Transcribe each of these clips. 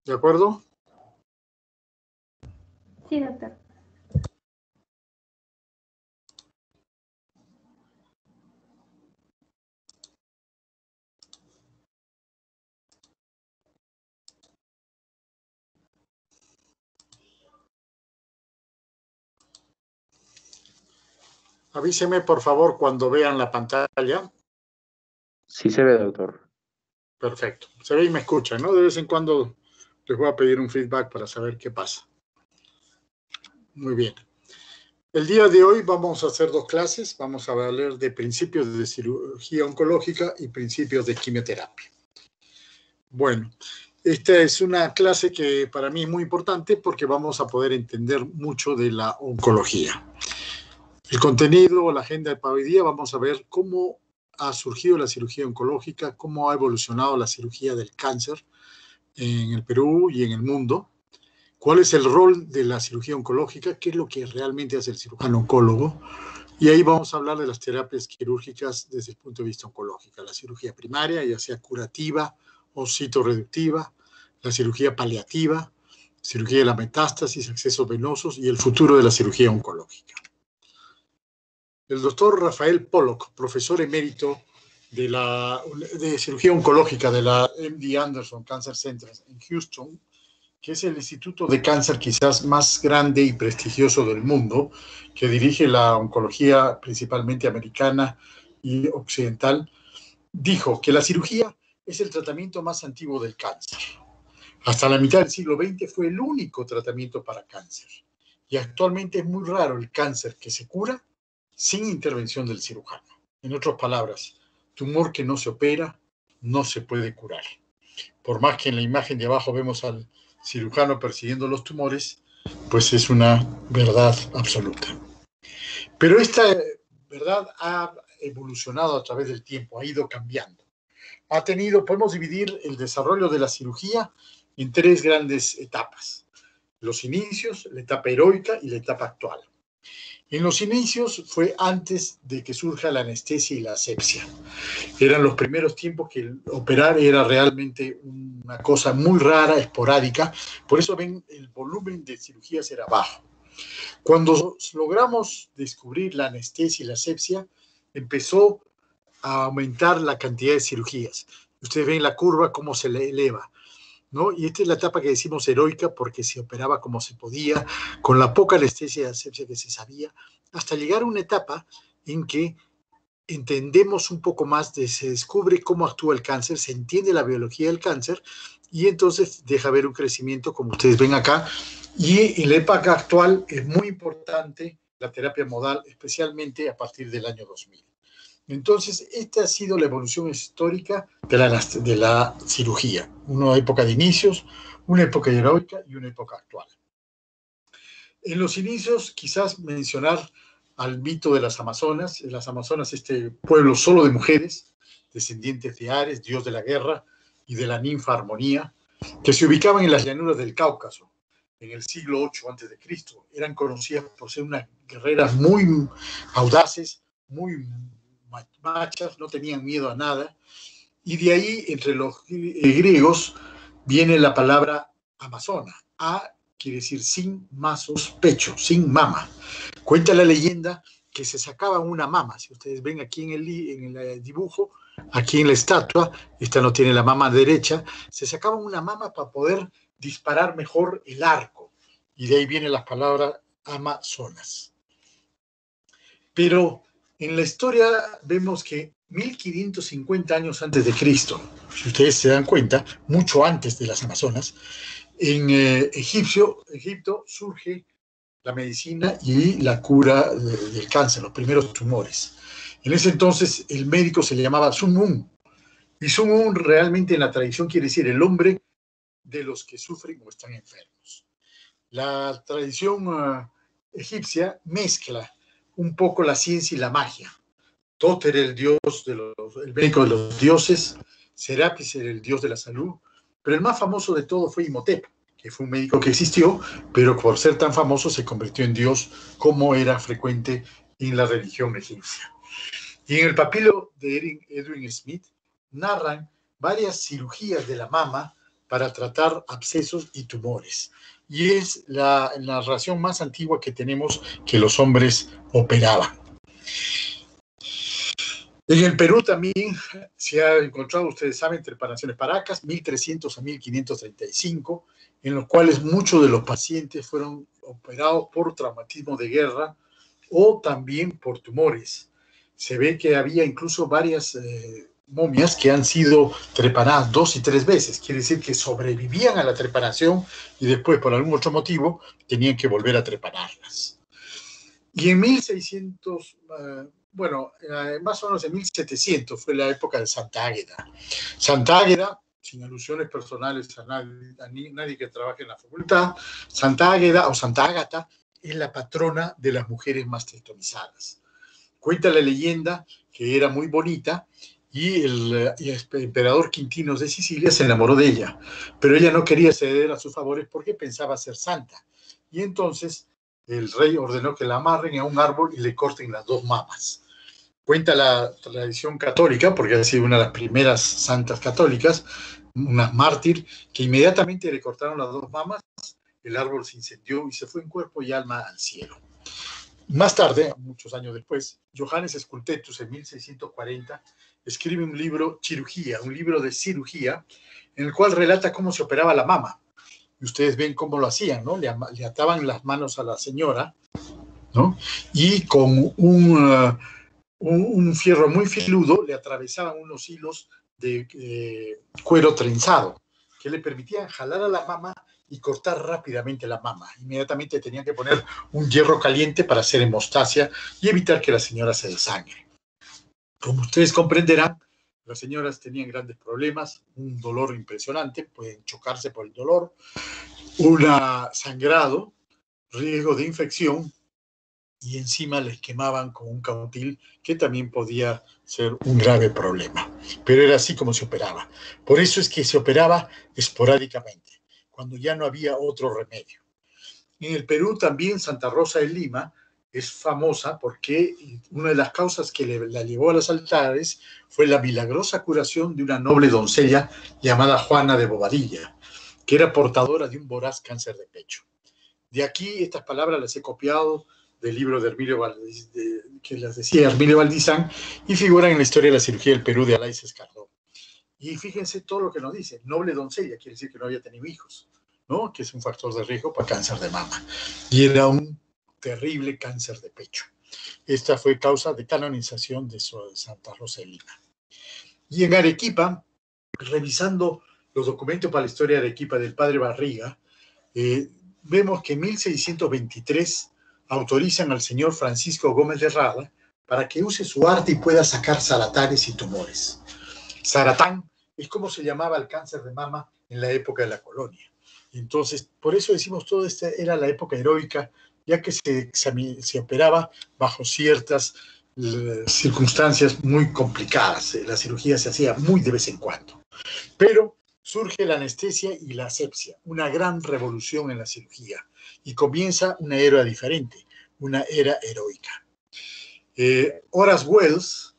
¿De acuerdo? Sí, doctor. Avíseme, por favor, cuando vean la pantalla. Sí se ve, doctor. Perfecto. Se ve y me escuchan, ¿no? De vez en cuando les voy a pedir un feedback para saber qué pasa. Muy bien. El día de hoy vamos a hacer 2 clases. Vamos a hablar de principios de cirugía oncológica y principios de quimioterapia. Bueno, esta es una clase que para mí es muy importante porque vamos a poder entender mucho de la oncología. El contenido o la agenda para hoy día vamos a ver cómo ha surgido la cirugía oncológica, cómo ha evolucionado la cirugía del cáncer en el Perú y en el mundo, cuál es el rol de la cirugía oncológica, qué es lo que realmente hace el cirujano oncólogo, y ahí vamos a hablar de las terapias quirúrgicas desde el punto de vista oncológico, la cirugía primaria, ya sea curativa o citorreductiva, la cirugía paliativa, cirugía de la metástasis, accesos venosos y el futuro de la cirugía oncológica. El doctor Rafael Pollock, profesor emérito de cirugía oncológica de la MD Anderson Cancer Center en Houston, que es el instituto de cáncer quizás más grande y prestigioso del mundo, que dirige la oncología principalmente americana y occidental, dijo que la cirugía es el tratamiento más antiguo del cáncer. Hasta la mitad del siglo XX fue el único tratamiento para cáncer. Y actualmente es muy raro el cáncer que se cura sin intervención del cirujano. En otras palabras, tumor que no se opera no se puede curar. Por más que en la imagen de abajo vemos al cirujano persiguiendo los tumores, pues es una verdad absoluta. Pero esta verdad ha evolucionado a través del tiempo, ha ido cambiando. Podemos dividir el desarrollo de la cirugía en 3 grandes etapas: los inicios, la etapa heroica y la etapa actual. En los inicios fue antes de que surja la anestesia y la asepsia. Eran los primeros tiempos que operar era realmente una cosa muy rara, esporádica. Por eso ven, el volumen de cirugías era bajo. Cuando logramos descubrir la anestesia y la asepsia, empezó a aumentar la cantidad de cirugías. Ustedes ven la curva cómo se le eleva, ¿no? Y esta es la etapa que decimos heroica porque se operaba como se podía, con la poca anestesia y asepsia que se sabía, hasta llegar a una etapa en que entendemos un poco más, se descubre cómo actúa el cáncer, se entiende la biología del cáncer y entonces deja ver un crecimiento como ustedes ven acá. Y en la época actual es muy importante la terapia modal, especialmente a partir del año 2000. Entonces, esta ha sido la evolución histórica de la cirugía. Una época de inicios, una época heroica y una época actual. En los inicios, quizás mencionar al mito de las Amazonas. En las Amazonas, este pueblo solo de mujeres, descendientes de Ares, dios de la guerra, y de la ninfa Armonía, que se ubicaban en las llanuras del Cáucaso en el siglo VIII a.C. Eran conocidas por ser unas guerreras muy audaces, muy machas, no tenían miedo a nada, y de ahí entre los griegos viene la palabra amazona. Quiere decir sin mazos, pecho, sin mama. Cuenta la leyenda que se sacaban una mama. Si ustedes ven aquí en el dibujo, aquí en la estatua, esta no tiene la mama derecha, se sacaban una mama para poder disparar mejor el arco. Y de ahí vienen las palabras amazonas. Pero en la historia vemos que 1550 años antes de Cristo, si ustedes se dan cuenta, mucho antes de las Amazonas, en Egipto surge la medicina y la cura del cáncer, los primeros tumores. En ese entonces el médico se le llamaba Sun-Un. Y Sun-Un realmente en la tradición quiere decir el hombre de los que sufren o están enfermos. La tradición egipcia mezcla un poco la ciencia y la magia. Thoth era el médico de los dioses, Serapis era el dios de la salud, pero el más famoso de todo fue Imhotep, que fue un médico que existió, pero por ser tan famoso se convirtió en dios, como era frecuente en la religión egipcia. Y en el papiro de Edwin Smith narran varias cirugías de la mama para tratar abscesos y tumores. Y es la narración más antigua que tenemos que los hombres operaban. En el Perú también se ha encontrado, ustedes saben, trepanaciones paracas, 1300 a 1535, en los cuales muchos de los pacientes fueron operados por traumatismo de guerra o también por tumores. Se ve que había incluso varias momias que han sido trepanadas 2 y 3 veces. Quiere decir que sobrevivían a la trepanación y después, por algún otro motivo, tenían que volver a trepanarlas. Y en 1600... más o menos en 1700 fue la época de Santa Águeda. Santa Águeda, sin alusiones personales a nadie que trabaje en la facultad, Santa Águeda o Santa Ágata es la patrona de las mujeres mastectomizadas. Cuenta la leyenda que era muy bonita y el emperador Quintinos de Sicilia se enamoró de ella, pero ella no quería ceder a sus favores porque pensaba ser santa. Y entonces el rey ordenó que la amarren a un árbol y le corten las 2 mamas. Cuenta la tradición católica, porque ha sido una de las primeras santas católicas, una mártir, que inmediatamente le cortaron las 2 mamas, el árbol se incendió y se fue en cuerpo y alma al cielo. Más tarde, muchos años después, Johannes Scultetus, en 1640, escribe un libro, Cirugía, un libro de cirugía, en el cual relata cómo se operaba la mama. Y ustedes ven cómo lo hacían, ¿no? Le ataban las manos a la señora, ¿no? Y con un fierro muy filudo le atravesaban unos hilos de cuero trenzado que le permitían jalar a la mama y cortar rápidamente la mama. Inmediatamente tenían que poner un hierro caliente para hacer hemostasia y evitar que la señora se desangre. Como ustedes comprenderán, las señoras tenían grandes problemas, un dolor impresionante, pueden chocarse por el dolor, un sangrado, riesgo de infección, y encima les quemaban con un cautil que también podía ser un grave problema. Pero era así como se operaba. Por eso es que se operaba esporádicamente, cuando ya no había otro remedio. En el Perú también Santa Rosa de Lima es famosa porque una de las causas que la llevó a los altares fue la milagrosa curación de una noble doncella llamada Juana de Bobadilla, que era portadora de un voraz cáncer de pecho. De aquí estas palabras las he copiado del libro de Hermilio que las decía Hermilio Valdizán y figuran en la historia de la cirugía del Perú de Alaiz Escardó. Y fíjense todo lo que nos dice, noble doncella, quiere decir que no había tenido hijos, ¿no? Que es un factor de riesgo para cáncer de mama. Y era un terrible cáncer de pecho. Esta fue causa de canonización de Santa Rosa de Lima. Y en Arequipa, revisando los documentos para la historia de Arequipa del padre Barriga, vemos que en 1623 autorizan al señor Francisco Gómez de Rada para que use su arte y pueda sacar zaratanes y tumores. Zaratán es como se llamaba el cáncer de mama en la época de la colonia. Entonces, por eso decimos todo esto era la época heroica, ya que se operaba bajo ciertas circunstancias muy complicadas. La cirugía se hacía muy de vez en cuando. Pero surge la anestesia y la asepsia, una gran revolución en la cirugía, y comienza una era diferente, una era heroica. Horace Wells,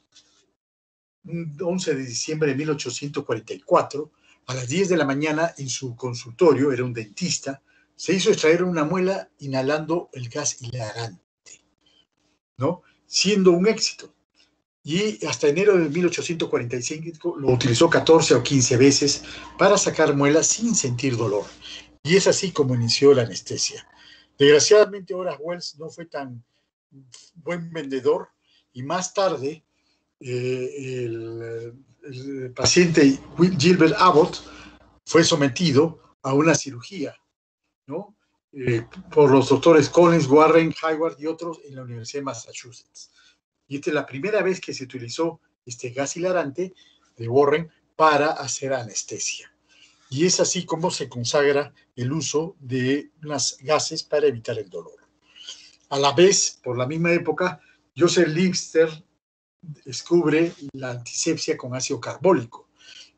11 de diciembre de 1844, a las 10 de la mañana en su consultorio, era un dentista, se hizo extraer una muela inhalando el gas hilarante, ¿no? Siendo un éxito. Y hasta enero de 1845 lo utilizó 14 o 15 veces para sacar muelas sin sentir dolor. Y es así como inició la anestesia. Desgraciadamente, Horace Wells no fue tan buen vendedor y más tarde el paciente Gilbert Abbott fue sometido a una cirugía, ¿no? Por los doctores Collins, Warren, Hayward y otros en la Universidad de Massachusetts. Y esta es la primera vez que se utilizó este gas hilarante de Warren para hacer anestesia. Y es así como se consagra el uso de unos gases para evitar el dolor. A la vez, por la misma época, Joseph Lister descubre la antisepsia con ácido carbólico.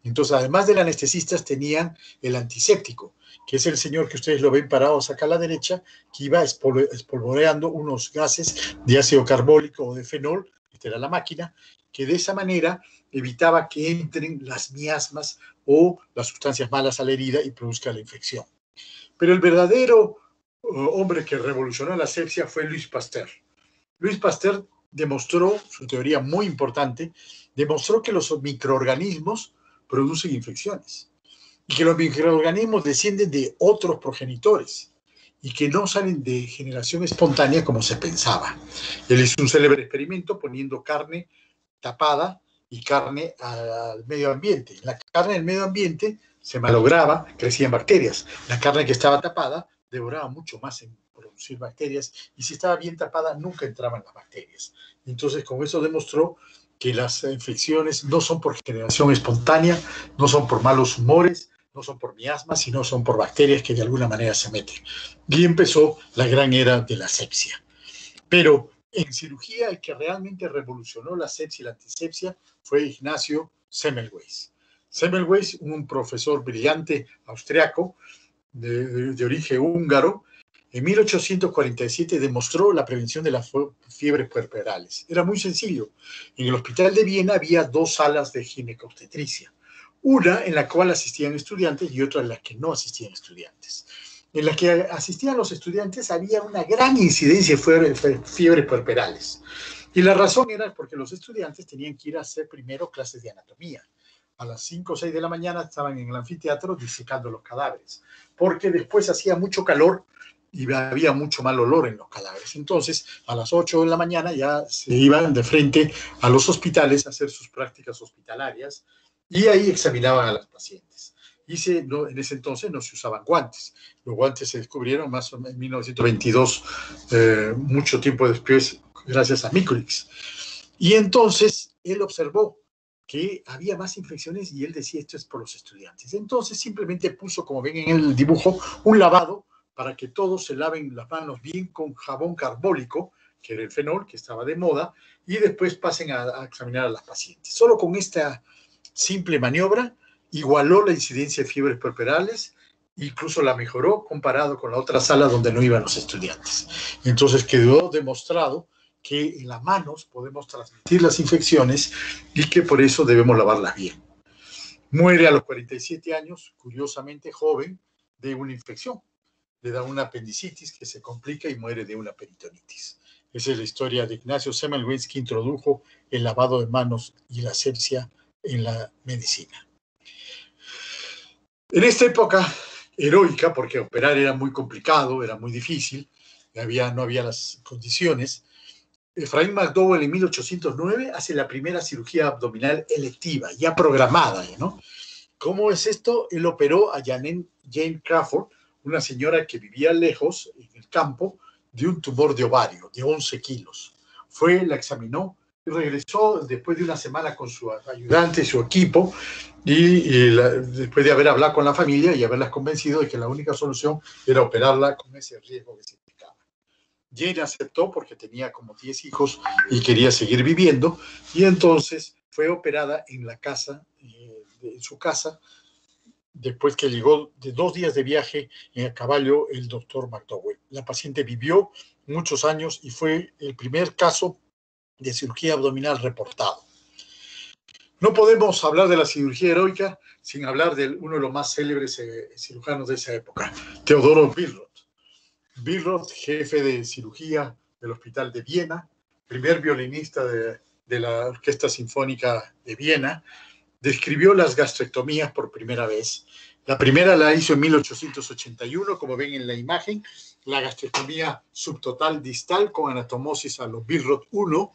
Entonces, además del anestesista, tenían el antiséptico, que es el señor que ustedes lo ven parados acá a la derecha, que iba espolvoreando unos gases de ácido carbólico o de fenol, esta era la máquina, que de esa manera evitaba que entren las miasmas o las sustancias malas a la herida y produzca la infección. Pero el verdadero hombre que revolucionó la asepsia fue Louis Pasteur. Louis Pasteur demostró, su teoría muy importante, demostró que los microorganismos producen infecciones y que los microorganismos descienden de otros progenitores y que no salen de generación espontánea como se pensaba. Él hizo un célebre experimento poniendo carne tapada y carne al medio ambiente. La carne del medio ambiente se malograba, crecían bacterias. La carne que estaba tapada devoraba mucho más en producir bacterias y si estaba bien tapada nunca entraban las bacterias. Entonces con eso demostró que las infecciones no son por generación espontánea, no son por malos humores, no son por miasmas, sino son por bacterias que de alguna manera se meten. Y empezó la gran era de la asepsia. Pero en cirugía el que realmente revolucionó la asepsia y la antisepsia fue Ignacio Semmelweis. Semmelweis, un profesor brillante austriaco de origen húngaro, en 1847 demostró la prevención de las fiebres puerperales. Era muy sencillo. En el hospital de Viena había dos salas de ginecobstetricia, una en la cual asistían estudiantes y otra en la que no asistían estudiantes. En la que asistían los estudiantes había una gran incidencia de fiebres puerperales. Y la razón era porque los estudiantes tenían que ir a hacer primero clases de anatomía. A las 5 o 6 de la mañana estaban en el anfiteatro disecando los cadáveres, porque después hacía mucho calor y había mucho mal olor en los cadáveres. Entonces, a las 8 de la mañana ya se iban de frente a los hospitales a hacer sus prácticas hospitalarias y ahí examinaban a las pacientes. En ese entonces no se usaban guantes. Los guantes se descubrieron más o menos en 1922, mucho tiempo después, gracias a Mikulicz. Y entonces él observó que había más infecciones y él decía esto es por los estudiantes. Entonces simplemente puso, como ven en el dibujo, un lavado para que todos se laven las manos bien con jabón carbólico, que era el fenol, que estaba de moda, y después pasen a examinar a las pacientes. Solo con esta simple maniobra igualó la incidencia de fiebres puerperales, incluso la mejoró comparado con la otra sala donde no iban los estudiantes. Entonces quedó demostrado que en las manos podemos transmitir las infecciones y que por eso debemos lavarlas bien. Muere a los 47 años, curiosamente joven, de una infección. Le da una apendicitis que se complica y muere de una peritonitis. Esa es la historia de Ignacio Semmelweis, que introdujo el lavado de manos y la asepsia en la medicina. En esta época heroica, porque operar era muy complicado, era muy difícil, no había las condiciones, Ephraim McDowell en 1809 hace la primera cirugía abdominal electiva, ya programada, ¿no? ¿Cómo es esto? Él operó a Jane Crawford, una señora que vivía lejos, en el campo, de un tumor de ovario de 11 kilos. La examinó y regresó después de una semana con su ayudante y su equipo, después de haber hablado con la familia y haberlas convencido de que la única solución era operarla con ese riesgo que se implicaba. Jane aceptó porque tenía como 10 hijos y quería seguir viviendo, y entonces fue operada en la casa, en su casa, después que llegó de 2 días de viaje a caballo el doctor McDowell. La paciente vivió muchos años y fue el primer caso de cirugía abdominal reportado. No podemos hablar de la cirugía heroica sin hablar de uno de los más célebres cirujanos de esa época, Teodoro Billroth. Billroth, jefe de cirugía del Hospital de Viena, primer violinista de la Orquesta Sinfónica de Viena, describió las gastrectomías por primera vez. La primera la hizo en 1881, como ven en la imagen, la gastrectomía subtotal distal con anatomosis a los Billroth 1.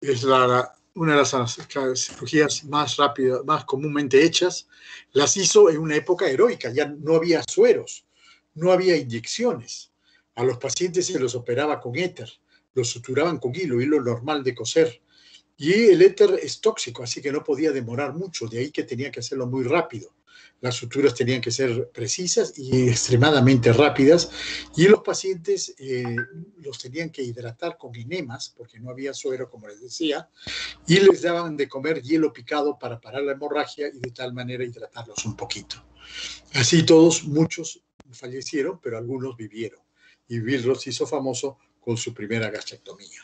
Es una de las cirugías más rápidas, más comúnmente hechas. Las hizo en una época heroica, ya no había sueros, no había inyecciones. A los pacientes se los operaba con éter, los suturaban con hilo normal de coser. Y el éter es tóxico, así que no podía demorar mucho, de ahí que tenía que hacerlo muy rápido. Las suturas tenían que ser precisas y extremadamente rápidas, y los pacientes los tenían que hidratar con enemas, porque no había suero, como les decía, y les daban de comer hielo picado para parar la hemorragia y de tal manera hidratarlos un poquito. Así muchos fallecieron, pero algunos vivieron, y Billroth se hizo famoso con su primera gastrectomía.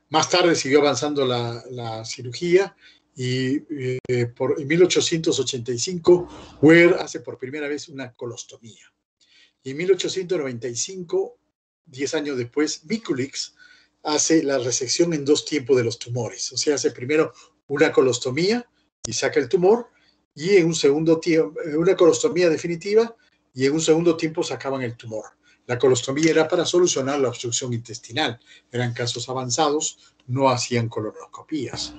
Más tarde siguió avanzando la cirugía Y en 1885, Ware hace por primera vez una colostomía. Y en 1895, 10 años después, Mikulicz hace la resección en 2 tiempos de los tumores. O sea, hace primero una colostomía y saca el tumor, y en un segundo tiempo, una colostomía definitiva, y en un segundo tiempo sacaban el tumor. La colostomía era para solucionar la obstrucción intestinal. Eran casos avanzados, no hacían colonoscopías.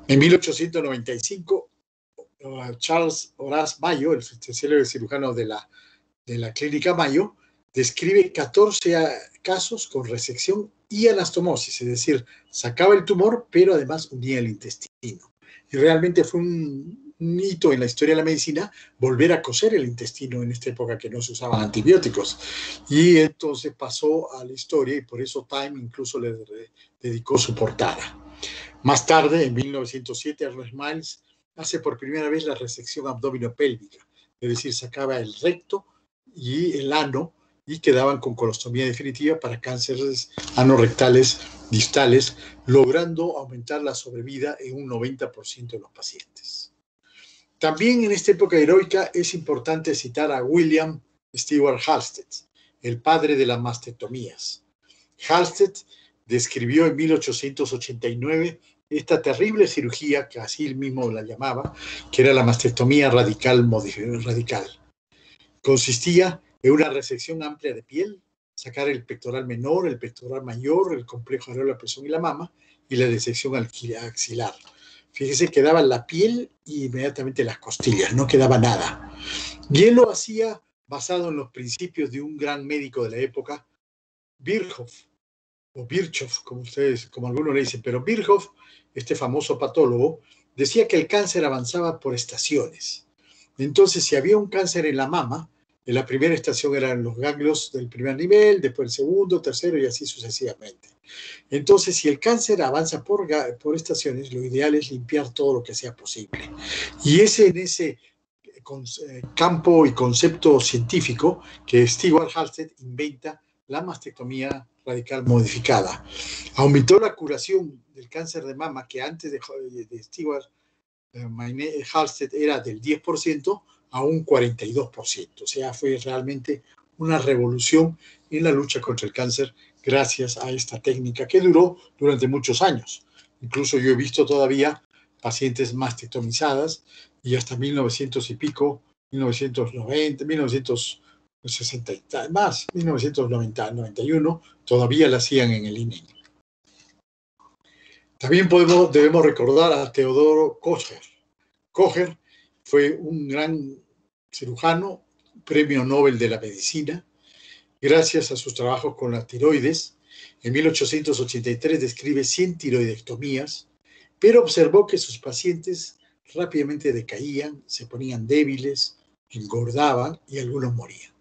En 1895, Charles Horace Mayo, el célebre cirujano de la clínica Mayo, describe 14 casos con resección y anastomosis, es decir, sacaba el tumor, pero además unía el intestino. Y realmente fue un hito en la historia de la medicina volver a coser el intestino en esta época que no se usaban antibióticos. Y entonces pasó a la historia, y por eso Time incluso le dedicó su portada. Más tarde, en 1907, Ernest Miles hace por primera vez la resección abdominopélvica, es decir, sacaba el recto y el ano y quedaban con colostomía definitiva para cánceres anorrectales distales, logrando aumentar la sobrevida en un 90% de los pacientes. También en esta época heroica es importante citar a William Stewart Halsted, el padre de las mastectomías. Halsted describió en 1889 esta terrible cirugía, que así él mismo la llamaba, que era la mastectomía radical. Consistía en una resección amplia de piel, sacar el pectoral menor, el pectoral mayor, el complejo areola, pezón y la mama, y la disección axilar. Fíjese, quedaba la piel y inmediatamente las costillas, no quedaba nada. Y él lo hacía basado en los principios de un gran médico de la época, Virchow, o Virchow, como algunos le dicen, pero Virchow, este famoso patólogo, decía que el cáncer avanzaba por estaciones. Entonces, si había un cáncer en la mama, en la primera estación eran los ganglios del primer nivel, después el segundo, tercero y así sucesivamente. Entonces, si el cáncer avanza por estaciones, lo ideal es limpiar todo lo que sea posible. Y en ese campo y concepto científico que Stewart Halsted inventa la mastectomía radical modificada. Aumentó la curación del cáncer de mama, que antes de Stewart Halsted era del 10% a un 42%. O sea, fue realmente una revolución en la lucha contra el cáncer gracias a esta técnica que duró durante muchos años. Incluso yo he visto todavía pacientes mastectomizadas y hasta 1900 y pico, 1990, 1960 más, 1990, 91, todavía la hacían en el INEM. También debemos recordar a Teodoro Kocher. Kocher fue un gran cirujano, premio Nobel de la medicina, gracias a sus trabajos con la tiroides. En 1883 describe 100 tiroidectomías, pero observó que sus pacientes rápidamente decaían, se ponían débiles, engordaban y algunos morían.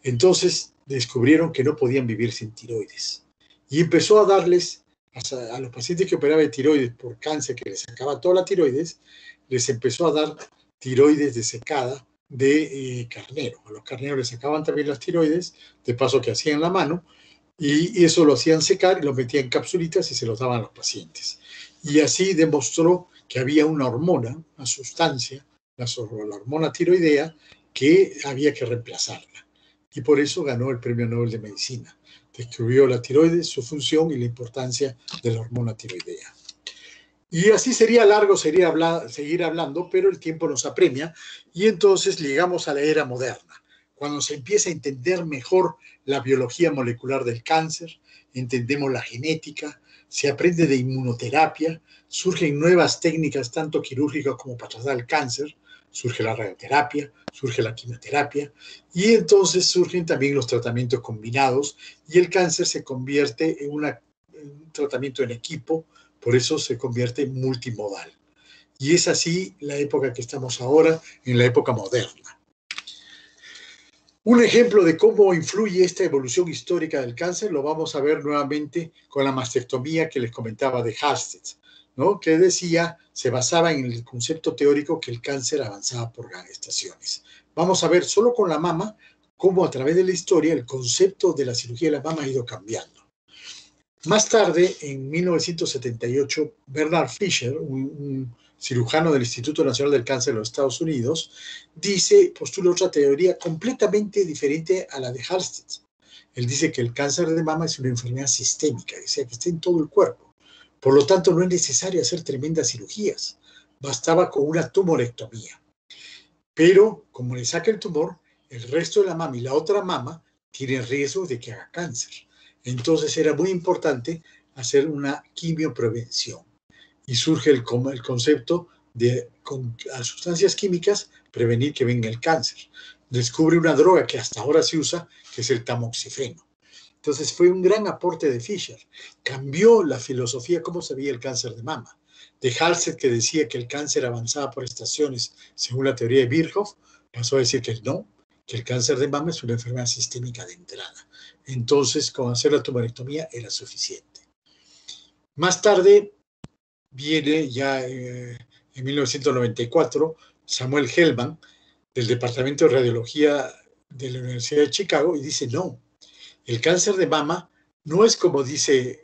Entonces descubrieron que no podían vivir sin tiroides y empezó a darles a los pacientes que operaba de tiroides por cáncer, que les sacaba toda la tiroides, les empezó a dar tiroides desecada de carnero. A los carneros les sacaban también las tiroides, de paso que hacían la mano, y eso lo hacían secar y lo metían en capsulitas y se los daban a los pacientes. Y así demostró que había una hormona, una sustancia, la hormona tiroidea, que había que reemplazarla. Y por eso ganó el Premio Nobel de Medicina. Descubrió la tiroides, su función y la importancia de la hormona tiroidea. Y así sería largo seguir hablando, pero el tiempo nos apremia y entonces llegamos a la era moderna, cuando se empieza a entender mejor la biología molecular del cáncer, entendemos la genética, se aprende de inmunoterapia, surgen nuevas técnicas tanto quirúrgicas como para tratar el cáncer, surge la radioterapia, surge la quimioterapia y entonces surgen también los tratamientos combinados y el cáncer se convierte en un tratamiento en equipo. Por eso se convierte en multimodal. Y es así la época que estamos ahora, en la época moderna. Un ejemplo de cómo influye esta evolución histórica del cáncer lo vamos a ver nuevamente con la mastectomía que les comentaba de Halsted, ¿no? Que decía, se basaba en el concepto teórico que el cáncer avanzaba por estaciones. Vamos a ver solo con la mama cómo a través de la historia el concepto de la cirugía de la mama ha ido cambiando. Más tarde, en 1978, Bernard Fisher, un cirujano del Instituto Nacional del Cáncer de los Estados Unidos, postula otra teoría completamente diferente a la de Halsted. Él dice que el cáncer de mama es una enfermedad sistémica, o sea, que está en todo el cuerpo. Por lo tanto, no es necesario hacer tremendas cirugías. Bastaba con una tumorectomía. Pero, como le saca el tumor, el resto de la mama y la otra mama tienen riesgo de que haga cáncer. Entonces, era muy importante hacer una quimioprevención. Y surge el concepto de, con sustancias químicas, prevenir que venga el cáncer. Descubre una droga que hasta ahora se usa, que es el tamoxifeno. Entonces fue un gran aporte de Fisher. Cambió la filosofía, cómo se veía el cáncer de mama. De Halsted, que decía que el cáncer avanzaba por estaciones, según la teoría de Virchow, pasó a decir que no, que el cáncer de mama es una enfermedad sistémica de entrada. Entonces, con hacer la tumorectomía era suficiente. Más tarde, viene ya en 1994, Samuel Hellman, del Departamento de Radiología de la Universidad de Chicago, y dice, no, el cáncer de mama no es como dice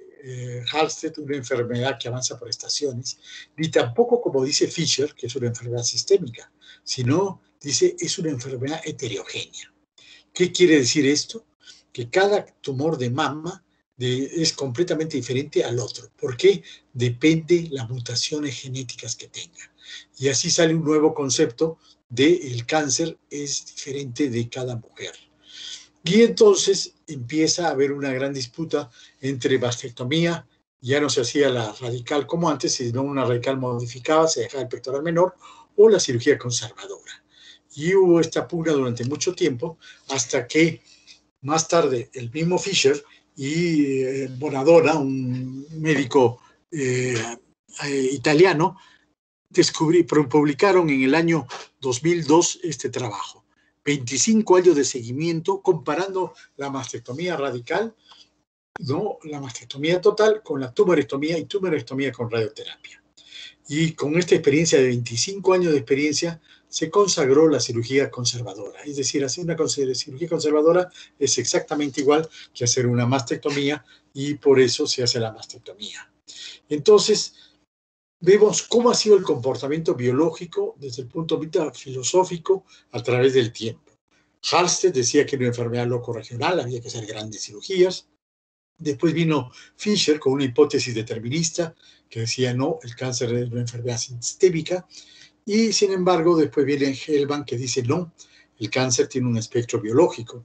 Halsted, una enfermedad que avanza por estaciones, ni tampoco como dice Fisher, que es una enfermedad sistémica, sino dice es una enfermedad heterogénea. ¿Qué quiere decir esto? Que cada tumor de mama es completamente diferente al otro. ¿Por qué? Depende las mutaciones genéticas que tenga. Y así sale un nuevo concepto de el cáncer es diferente de cada mujer. Y entonces empieza a haber una gran disputa entre mastectomía, ya no se hacía la radical como antes, sino una radical modificada, se dejaba el pectoral menor, o la cirugía conservadora. Y hubo esta pugna durante mucho tiempo, hasta que más tarde el mismo Fisher y Bonadonna, un médico italiano, publicaron en el año 2002 este trabajo. 25 años de seguimiento comparando la mastectomía radical, no la mastectomía total, con la tumorectomía y tumorectomía con radioterapia. Y con esta experiencia de 25 años de experiencia se consagró la cirugía conservadora. Es decir, hacer una cirugía conservadora es exactamente igual que hacer una mastectomía y por eso se hace la mastectomía. Entonces, vemos cómo ha sido el comportamiento biológico desde el punto de vista filosófico a través del tiempo. Halsted decía que era una enfermedad locorregional, había que hacer grandes cirugías. Después vino Fisher con una hipótesis determinista que decía no, el cáncer es una enfermedad sistémica. Y sin embargo, después viene Hellman que dice no, el cáncer tiene un espectro biológico.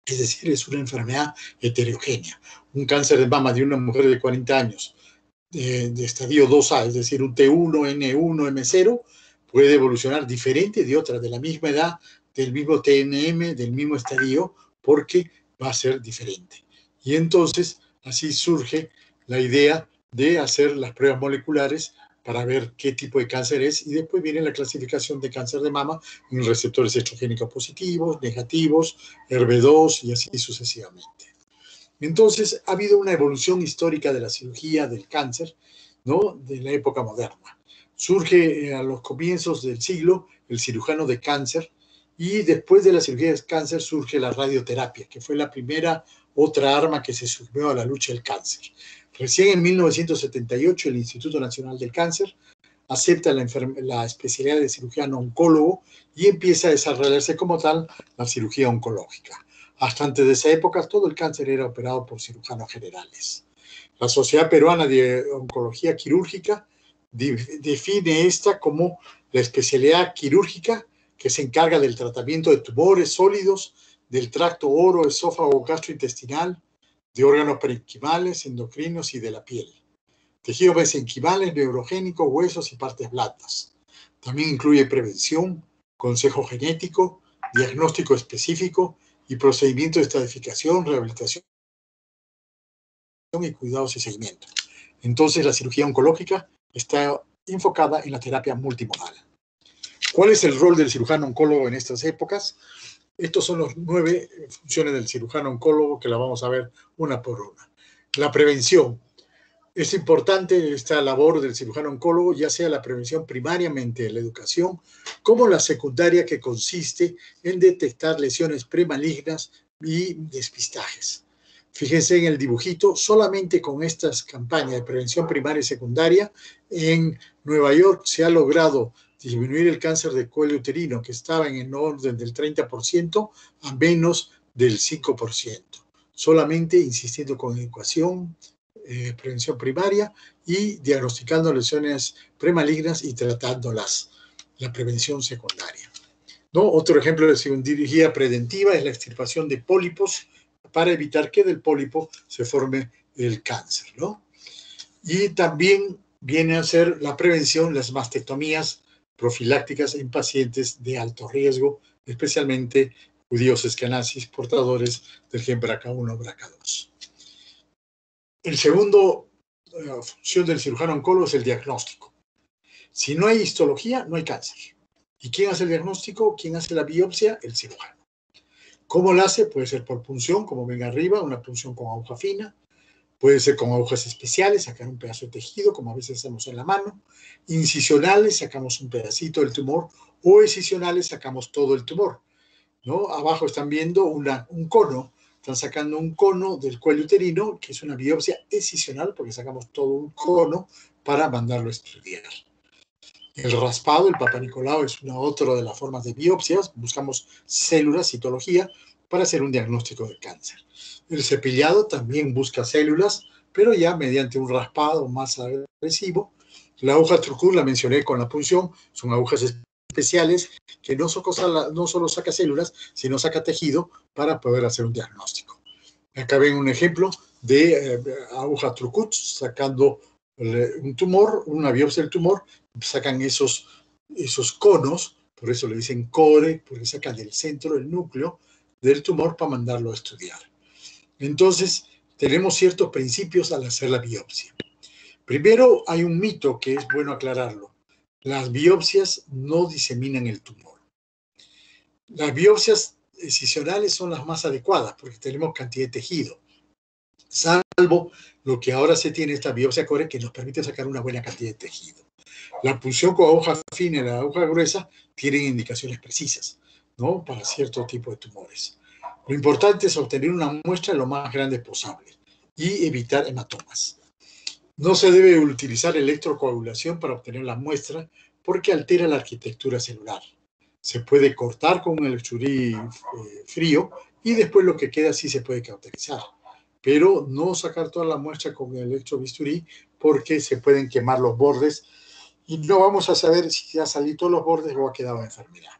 Es decir, es una enfermedad heterogénea. Un cáncer de mama de una mujer de 40 años de estadio 2A, es decir, un T1, N1, M0, puede evolucionar diferente de otra de la misma edad, del mismo TNM, del mismo estadio, porque va a ser diferente. Y entonces, así surge la idea de hacer las pruebas moleculares para ver qué tipo de cáncer es, y después viene la clasificación de cáncer de mama en receptores estrogénicos positivos, negativos, HER2 y así sucesivamente. Entonces, ha habido una evolución histórica de la cirugía del cáncer, ¿no? De la época moderna. Surge a los comienzos del siglo el cirujano de cáncer y después de la cirugía de cáncer surge la radioterapia, que fue la primera otra arma que se subió a la lucha del cáncer. Recién en 1978 el Instituto Nacional del Cáncer acepta la especialidad de cirujano oncólogo y empieza a desarrollarse como tal la cirugía oncológica. Hasta antes de esa época, todo el cáncer era operado por cirujanos generales. La Sociedad Peruana de Oncología Quirúrgica define esta como la especialidad quirúrgica que se encarga del tratamiento de tumores sólidos, del tracto oro, esófago, gastrointestinal, de órganos parenquimales, endocrinos y de la piel. Tejidos mesenquimales, neurogénicos, huesos y partes blandas. También incluye prevención, consejo genético, diagnóstico específico y procedimientos de estratificación, rehabilitación y cuidados y seguimiento. Entonces, la cirugía oncológica está enfocada en la terapia multimodal. ¿Cuál es el rol del cirujano oncólogo en estas épocas? Estos son los 9 funciones del cirujano oncólogo que la vamos a ver una por una. La prevención. Es importante esta labor del cirujano oncólogo, ya sea la prevención primariamente la educación, como la secundaria que consiste en detectar lesiones premalignas y despistajes. Fíjense en el dibujito, solamente con estas campañas de prevención primaria y secundaria, en Nueva York se ha logrado disminuir el cáncer de cuello uterino, que estaba en el orden del 30%, a menos del 5%. Solamente insistiendo con educación, prevención primaria y diagnosticando lesiones premalignas y tratándolas, la prevención secundaria, ¿no? Otro ejemplo de cirugía preventiva es la extirpación de pólipos para evitar que del pólipo se forme el cáncer, ¿no? Y también viene a ser la prevención, las mastectomías profilácticas en pacientes de alto riesgo, especialmente judíos esquenazi portadores del gen BRCA1 o BRCA2. El segundo función del cirujano oncólogo es el diagnóstico. Si no hay histología, no hay cáncer. ¿Y quién hace el diagnóstico? ¿Quién hace la biopsia? El cirujano. ¿Cómo la hace? Puede ser por punción, como ven arriba, una punción con aguja fina. Puede ser con agujas especiales, sacar un pedazo de tejido, como a veces hacemos en la mano. Incisionales, sacamos un pedacito del tumor. O excisionales, sacamos todo el tumor, ¿no? Abajo están viendo un cono. Están sacando un cono del cuello uterino, que es una biopsia excisional, porque sacamos todo un cono para mandarlo a estudiar. El raspado, el Papa Nicolau, es una otra de las formas de biopsias. Buscamos células, citología, para hacer un diagnóstico de cáncer. El cepillado también busca células, pero ya mediante un raspado más agresivo. La aguja Trucut la mencioné con la punción. Son agujas especiales que no solo saca células, sino saca tejido para poder hacer un diagnóstico. Acá ven un ejemplo de aguja Trucut sacando un tumor, una biopsia del tumor. Sacan esos conos, por eso le dicen core, porque sacan del centro, el núcleo del tumor para mandarlo a estudiar. Entonces, tenemos ciertos principios al hacer la biopsia. Primero, hay un mito que es bueno aclararlo. Las biopsias no diseminan el tumor. Las biopsias excisionales son las más adecuadas porque tenemos cantidad de tejido, salvo lo que ahora se tiene esta biopsia core que nos permite sacar una buena cantidad de tejido. La punción con aguja fina y la aguja gruesa tienen indicaciones precisas, ¿no? Para cierto tipo de tumores. Lo importante es obtener una muestra lo más grande posible y evitar hematomas. No se debe utilizar electrocoagulación para obtener la muestra porque altera la arquitectura celular. Se puede cortar con un electrobisturí frío y después lo que queda sí se puede cauterizar. Pero no sacar toda la muestra con el electrobisturí porque se pueden quemar los bordes y no vamos a saber si ha salido todos los bordes o ha quedado enfermedad.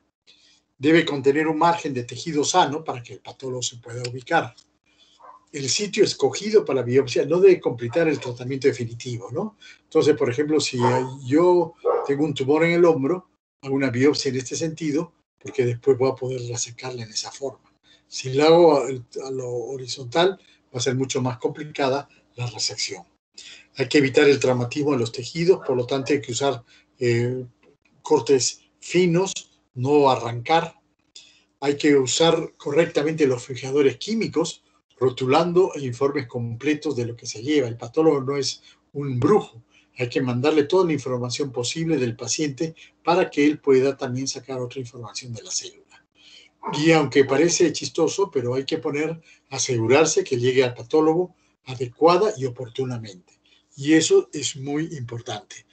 Debe contener un margen de tejido sano para que el patólogo se pueda ubicar. El sitio escogido para la biopsia no debe completar el tratamiento definitivo, ¿no? Entonces, por ejemplo, si yo tengo un tumor en el hombro, hago una biopsia en este sentido, porque después voy a poder resecarla en esa forma. Si la hago a lo horizontal, va a ser mucho más complicada la resección. Hay que evitar el traumatismo de los tejidos, por lo tanto hay que usar cortes finos, no arrancar. Hay que usar correctamente los fijadores químicos, rotulando informes completos de lo que se lleva. El patólogo no es un brujo. Hay que mandarle toda la información posible del paciente para que él pueda también sacar otra información de la célula. Y aunque parece chistoso, pero hay que asegurarse que llegue al patólogo adecuada y oportunamente. Y eso es muy importante.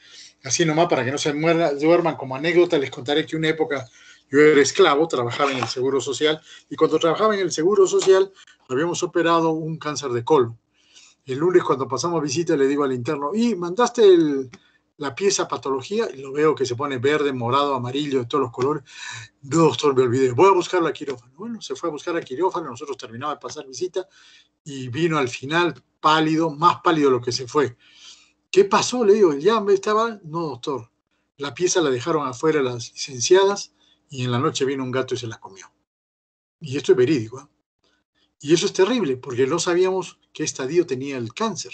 Así nomás, para que no se duerman, como anécdota, les contaré que una época yo era esclavo, trabajaba en el Seguro Social, y cuando trabajaba en el Seguro Social habíamos operado un cáncer de colon. El lunes cuando pasamos visita le digo al interno, ¿y mandaste la pieza a patología? Y lo veo que se pone verde, morado, amarillo, de todos los colores. No, doctor, me olvidé, voy a buscar a quirófano. Bueno, se fue a buscar a quirófano, nosotros terminamos de pasar visita y vino al final pálido, más pálido de lo que se fue. ¿Qué pasó? Le digo, ¿ya me estaba? No, doctor. La pieza la dejaron afuera las licenciadas y en la noche vino un gato y se la comió. Y esto es verídico, ¿eh? Y eso es terrible porque no sabíamos qué estadio tenía el cáncer.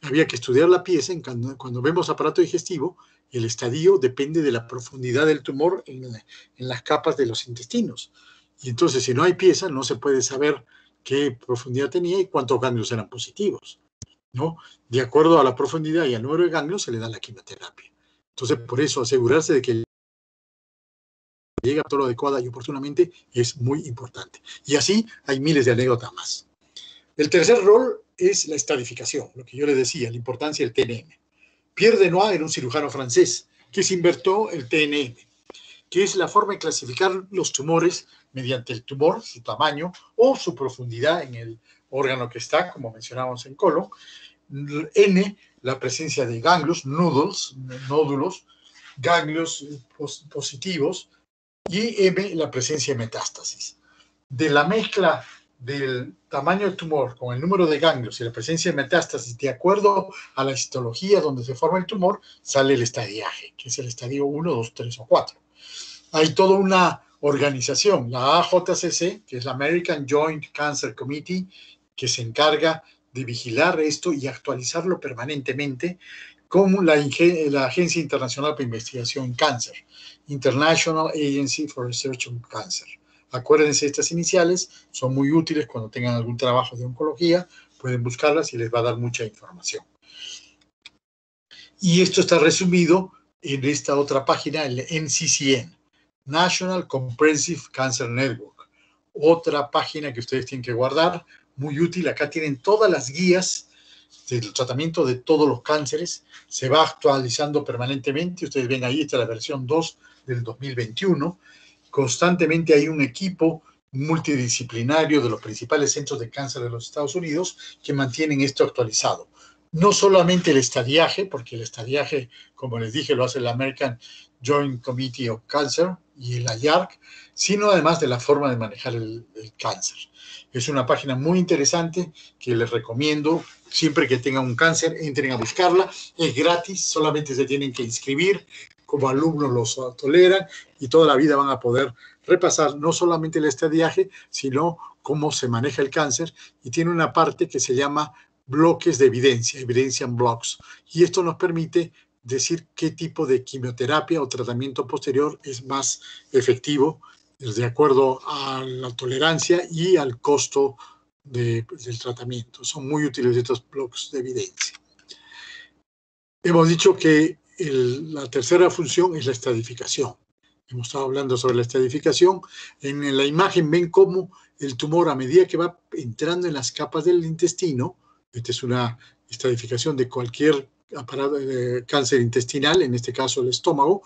Había que estudiar la pieza. Cuando vemos aparato digestivo, el estadio depende de la profundidad del tumor en las capas de los intestinos. Y entonces, si no hay pieza, no se puede saber qué profundidad tenía y cuántos ganglios eran positivos, ¿no? De acuerdo a la profundidad y al número de ganglios se le da la quimioterapia. Entonces, por eso asegurarse de que llega todo lo adecuada y oportunamente es muy importante. Y así hay miles de anécdotas más. El tercer rol es la estadificación, lo que yo le decía, la importancia del TNM. Pierre Denoy era un cirujano francés que se inventó el TNM, que es la forma de clasificar los tumores mediante el tumor, su tamaño o su profundidad en el órgano que está, como mencionábamos en colon. N, la presencia de ganglios, nódulos, ganglios positivos, y M, la presencia de metástasis. De la mezcla del tamaño del tumor con el número de ganglios y la presencia de metástasis, de acuerdo a la histología donde se forma el tumor, sale el estadiaje, que es el estadio 1, 2, 3 o 4. Hay toda una organización, la AJCC, que es la American Joint Cancer Committee, que se encarga de vigilar esto y actualizarlo permanentemente, como la Agencia Internacional para Investigación en Cáncer, International Agency for Research on Cancer. Acuérdense, estas iniciales son muy útiles cuando tengan algún trabajo de oncología, pueden buscarlas y les va a dar mucha información. Y esto está resumido en esta otra página, el NCCN, National Comprehensive Cancer Network. Otra página que ustedes tienen que guardar, muy útil. Acá tienen todas las guías del tratamiento de todos los cánceres. Se va actualizando permanentemente. Ustedes ven ahí, esta es la versión 2 del 2021. Constantemente hay un equipo multidisciplinario de los principales centros de cáncer de los Estados Unidos que mantienen esto actualizado. No solamente el estadiaje, porque el estadiaje, como les dije, lo hace el American Joint Committee of Cancer y el AJARC, sino además de la forma de manejar el cáncer. Es una página muy interesante que les recomiendo. Siempre que tengan un cáncer, entren a buscarla. Es gratis, solamente se tienen que inscribir. Como alumnos los toleran y toda la vida van a poder repasar no solamente el estadiaje, sino cómo se maneja el cáncer. Y tiene una parte que se llama bloques de evidencia, evidence blocks. Y esto nos permite decir qué tipo de quimioterapia o tratamiento posterior es más efectivo de acuerdo a la tolerancia y al costo del tratamiento. Son muy útiles estos bloques de evidencia. Hemos dicho que la tercera función es la estadificación. Hemos estado hablando sobre la estadificación. En la imagen ven cómo el tumor, a medida que va entrando en las capas del intestino, esta es una estadificación de cualquier aparato de cáncer intestinal, en este caso el estómago,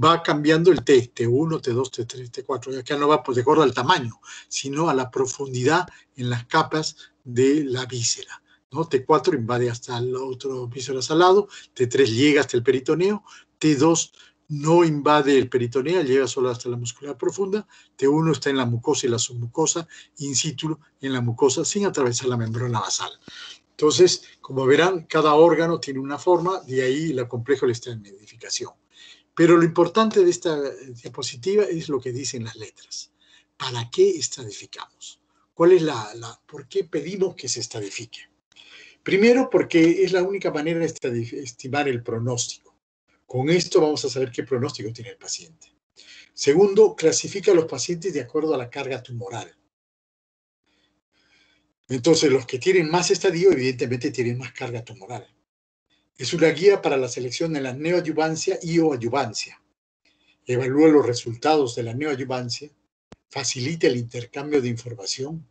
va cambiando el T, T1, T2, T3, T4. Y acá no va pues, de acuerdo al tamaño, sino a la profundidad en las capas de la víscera, ¿no? T4 invade hasta el otro vísceras al lado, T3 llega hasta el peritoneo, T2 no invade el peritoneo, llega solo hasta la muscular profunda, T1 está en la mucosa y la submucosa, in situ en la mucosa sin atravesar la membrana basal. Entonces, como verán, cada órgano tiene una forma, de ahí la compleja de la estadificación. Pero lo importante de esta diapositiva es lo que dicen las letras. ¿Para qué estadificamos? ¿Cuál es por qué pedimos que se estadifique? Primero, porque es la única manera de estimar el pronóstico. Con esto vamos a saber qué pronóstico tiene el paciente. Segundo, clasifica a los pacientes de acuerdo a la carga tumoral. Entonces, los que tienen más estadio, evidentemente, tienen más carga tumoral. Es una guía para la selección de la neoadyuvancia y o adyuvancia. Evalúa los resultados de la neoadyuvancia, facilita el intercambio de información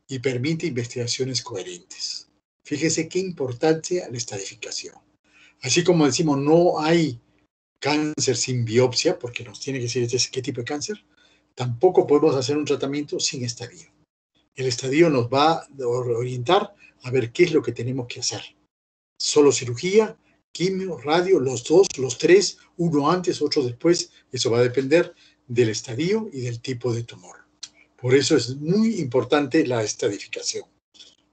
y permite investigaciones coherentes. Fíjese qué importante la estadificación. Así como decimos, no hay cáncer sin biopsia, porque nos tiene que decir qué tipo de cáncer, tampoco podemos hacer un tratamiento sin estadio. El estadio nos va a orientar a ver qué es lo que tenemos que hacer. Solo cirugía, quimio, radio, los dos, los tres, uno antes, otro después. Eso va a depender del estadio y del tipo de tumor. Por eso es muy importante la estadificación,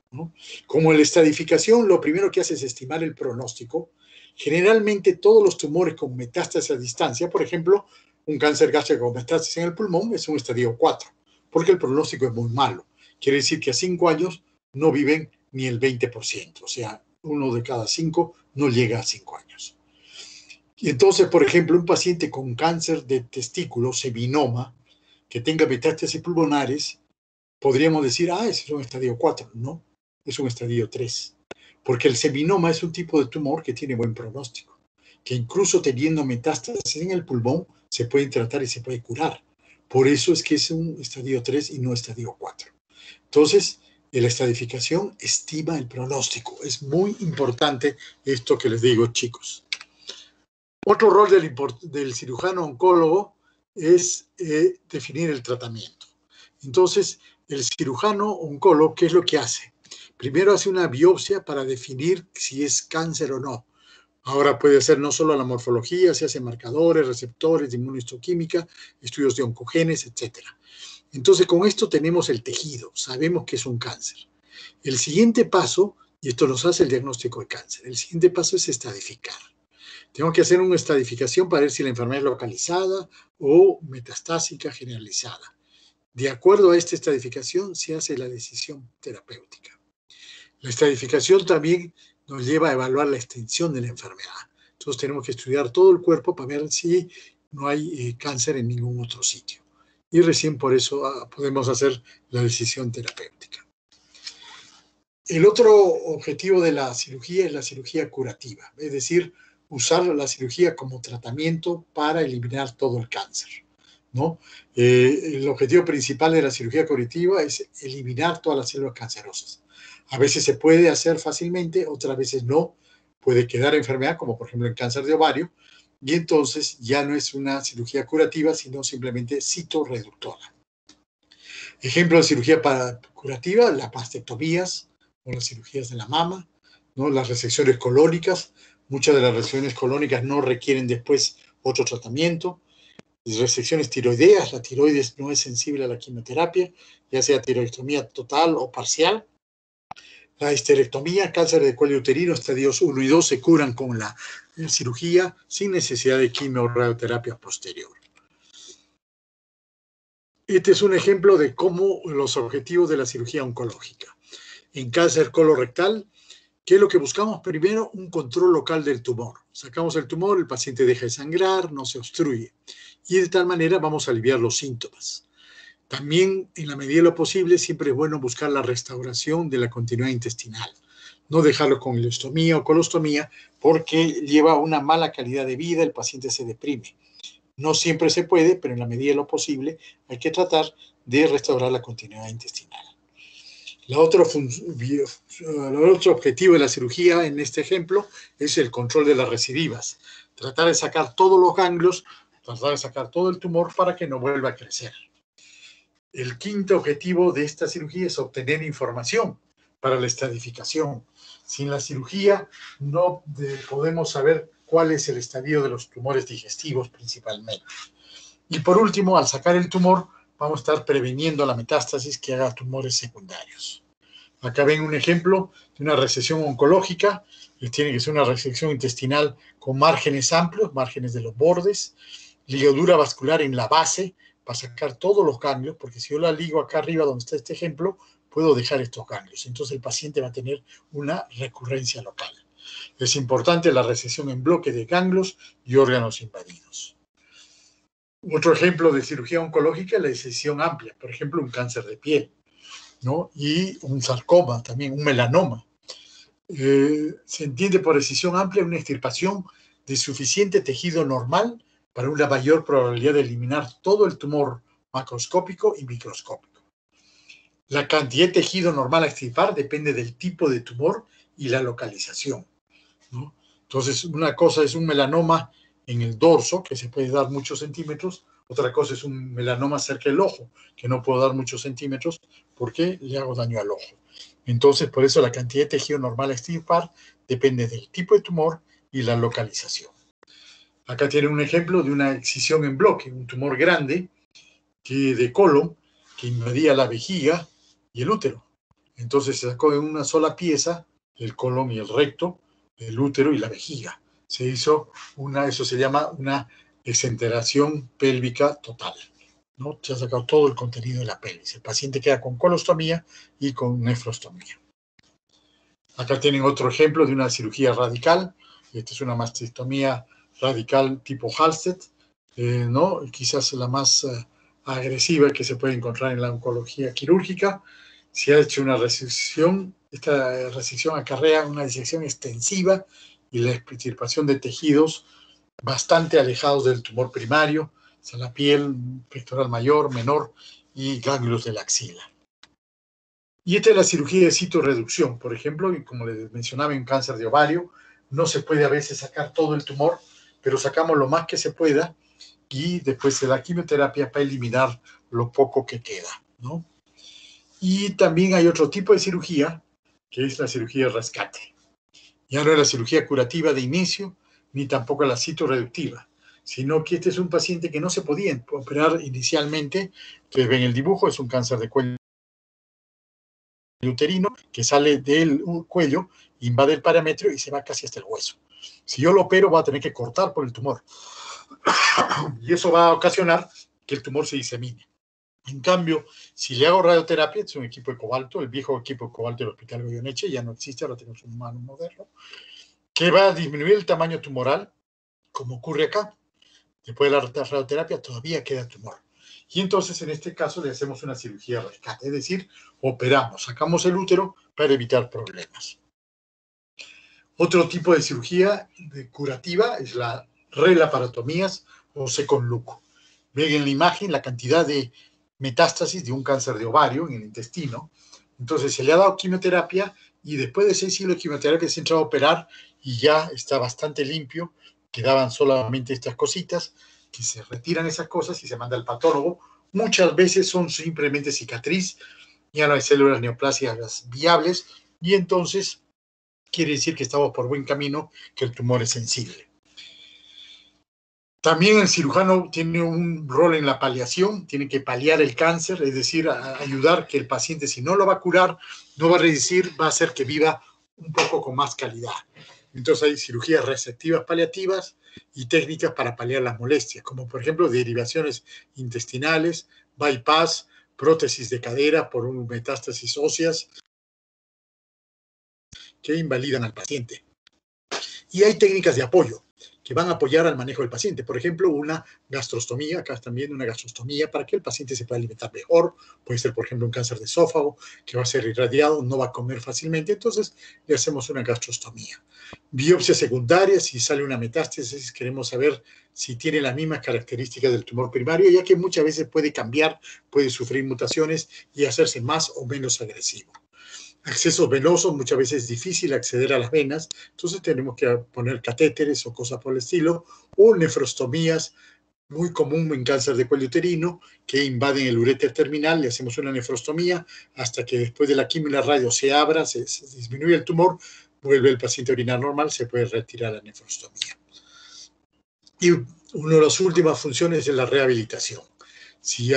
¿no? Como la estadificación, lo primero que hace es estimar el pronóstico. Generalmente todos los tumores con metástasis a distancia, por ejemplo, un cáncer gástrico con metástasis en el pulmón es un estadio 4, porque el pronóstico es muy malo. Quiere decir que a 5 años no viven ni el 20%, o sea, 1 de cada 5 no llega a 5 años. Y entonces, por ejemplo, un paciente con cáncer de testículo, seminoma, que tenga metástasis pulmonares, podríamos decir, ese es un estadio 4. No, es un estadio 3. Porque el seminoma es un tipo de tumor que tiene buen pronóstico, que incluso teniendo metástasis en el pulmón, se puede tratar y se puede curar. Por eso es que es un estadio 3 y no estadio 4. Entonces, la estadificación estima el pronóstico. Es muy importante esto que les digo, chicos. Otro rol del cirujano oncólogo es definir el tratamiento. Entonces, el cirujano oncólogo, ¿qué es lo que hace? Primero hace una biopsia para definir si es cáncer o no. Ahora puede hacer no solo la morfología, se hacen marcadores, receptores de inmunohistoquímica, estudios de oncogenes, etc. Entonces, con esto tenemos el tejido, sabemos que es un cáncer. El siguiente paso, y esto nos hace el diagnóstico de cáncer, el siguiente paso es estadificar. Tengo que hacer una estadificación para ver si la enfermedad es localizada o metastásica generalizada. De acuerdo a esta estadificación se hace la decisión terapéutica. La estadificación también nos lleva a evaluar la extensión de la enfermedad. Entonces tenemos que estudiar todo el cuerpo para ver si no hay cáncer en ningún otro sitio. Y recién por eso podemos hacer la decisión terapéutica. El otro objetivo de la cirugía es la cirugía curativa, es decir, usar la cirugía como tratamiento para eliminar todo el cáncer, ¿no? El objetivo principal de la cirugía curativa es eliminar todas las células cancerosas. A veces se puede hacer fácilmente, otras veces no. Puede quedar enfermedad, como por ejemplo el cáncer de ovario, y entonces ya no es una cirugía curativa, sino simplemente citorreductora. Ejemplo de cirugía curativa, las mastectomías o las cirugías de la mama, ¿no? Las resecciones colónicas. Muchas de las resecciones colónicas no requieren después otro tratamiento. Resecciones tiroideas, la tiroides no es sensible a la quimioterapia, ya sea tiroidectomía total o parcial. La histerectomía, cáncer de cuello uterino, estadios 1 y 2 se curan con la cirugía sin necesidad de quimio o radioterapia posterior. Este es un ejemplo de cómo los objetivos de la cirugía oncológica. En cáncer colorectal, ¿qué es lo que buscamos? Primero, un control local del tumor. Sacamos el tumor, el paciente deja de sangrar, no se obstruye. Y de tal manera vamos a aliviar los síntomas. También, en la medida de lo posible, siempre es bueno buscar la restauración de la continuidad intestinal. No dejarlo con ileostomía o colostomía porque lleva una mala calidad de vida, el paciente se deprime. No siempre se puede, pero en la medida de lo posible hay que tratar de restaurar la continuidad intestinal. El otro objetivo de la cirugía en este ejemplo es el control de las recidivas. Tratar de sacar todos los ganglios, tratar de sacar todo el tumor para que no vuelva a crecer. El quinto objetivo de esta cirugía es obtener información para la estadificación. Sin la cirugía no podemos saber cuál es el estadio de los tumores digestivos principalmente. Y por último, al sacar el tumor, vamos a estar previniendo la metástasis que haga tumores secundarios. Acá ven un ejemplo de una resección oncológica. Tiene que ser una resección intestinal con márgenes amplios, márgenes de los bordes, ligadura vascular en la base para sacar todos los ganglios, porque si yo la ligo acá arriba donde está este ejemplo, puedo dejar estos ganglios. Entonces el paciente va a tener una recurrencia local. Es importante la resección en bloque de ganglios y órganos invadidos. Otro ejemplo de cirugía oncológica es la disección amplia, por ejemplo, un cáncer de piel, ¿no? Y un sarcoma, también un melanoma. Se entiende por decisión amplia una extirpación de suficiente tejido normal para una mayor probabilidad de eliminar todo el tumor macroscópico y microscópico. La cantidad de tejido normal a extirpar depende del tipo de tumor y la localización, ¿no? Entonces, una cosa es un melanoma en el dorso, que se puede dar muchos centímetros. Otra cosa es un melanoma cerca del ojo, que no puedo dar muchos centímetros porque le hago daño al ojo. Entonces, por eso la cantidad de tejido normal a extirpar depende del tipo de tumor y la localización. Acá tienen un ejemplo de una excisión en bloque, un tumor grande de colon que invadía la vejiga y el útero. Entonces se sacó en una sola pieza el colon y el recto, el útero y la vejiga. Se hizo eso se llama una exenteración pélvica total, ¿no? Se ha sacado todo el contenido de la pelvis. El paciente queda con colostomía y con nefrostomía. Acá tienen otro ejemplo de una cirugía radical. Esta es una mastectomía radical tipo Halsted, ¿no? Quizás la más agresiva que se puede encontrar en la oncología quirúrgica. Se ha hecho una resección. Esta resección acarrea una disección extensiva y la extirpación de tejidos bastante alejados del tumor primario, o sea, la piel pectoral mayor, menor y ganglios de la axila. Y esta es la cirugía de citorreducción, por ejemplo, y como les mencionaba en cáncer de ovario, no se puede a veces sacar todo el tumor, pero sacamos lo más que se pueda y después se da quimioterapia para eliminar lo poco que queda, ¿no? Y también hay otro tipo de cirugía, que es la cirugía de rescate. Ya no es la cirugía curativa de inicio, ni tampoco la citorreductiva, sino que este es un paciente que no se podía operar inicialmente. Ustedes ven el dibujo, es un cáncer de cuello uterino que sale del cuello, invade el parametrio y se va casi hasta el hueso. Si yo lo opero, voy a tener que cortar por el tumor. Y eso va a ocasionar que el tumor se disemine. En cambio, si le hago radioterapia, es un equipo de cobalto, el viejo equipo de cobalto del Hospital Goyeneche, ya no existe, ahora tenemos un humano moderno, que va a disminuir el tamaño tumoral, como ocurre acá. Después de la radioterapia todavía queda tumor. Y entonces en este caso le hacemos una cirugía de rescate, es decir, operamos, sacamos el útero para evitar problemas. Otro tipo de cirugía curativa es la relaparotomías o second look. Ven en la imagen la cantidad de metástasis de un cáncer de ovario en el intestino. Entonces se le ha dado quimioterapia y después de 6 siglos de quimioterapia se entra a operar y ya está bastante limpio. Quedaban solamente estas cositas, que se retiran esas cosas y se manda al patólogo. Muchas veces son simplemente cicatriz, ya no hay células neoplásicas viables y entonces quiere decir que estamos por buen camino, que el tumor es sensible. También el cirujano tiene un rol en la paliación, tiene que paliar el cáncer, es decir, ayudar que el paciente, si no lo va a curar, no va a resistir, va a hacer que viva un poco con más calidad. Entonces hay cirugías resectivas paliativas y técnicas para paliar las molestias, como por ejemplo derivaciones intestinales, bypass, prótesis de cadera por metástasis óseas que invalidan al paciente. Y hay técnicas de apoyo que van a apoyar al manejo del paciente. Por ejemplo, una gastrostomía, acá están viendo una gastrostomía para que el paciente se pueda alimentar mejor. Puede ser, por ejemplo, un cáncer de esófago que va a ser irradiado, no va a comer fácilmente, entonces le hacemos una gastrostomía. Biopsia secundaria, si sale una metástasis, queremos saber si tiene las mismas características del tumor primario, ya que muchas veces puede cambiar, puede sufrir mutaciones y hacerse más o menos agresivo. Accesos venosos, muchas veces es difícil acceder a las venas, entonces tenemos que poner catéteres o cosas por el estilo, o nefrostomías, muy común en cáncer de cuello uterino, que invaden el uréter terminal, le hacemos una nefrostomía hasta que después de la quimio y la radio se abra, se disminuye el tumor, vuelve el paciente a orinar normal, se puede retirar la nefrostomía. Y una de las últimas funciones es la rehabilitación. Si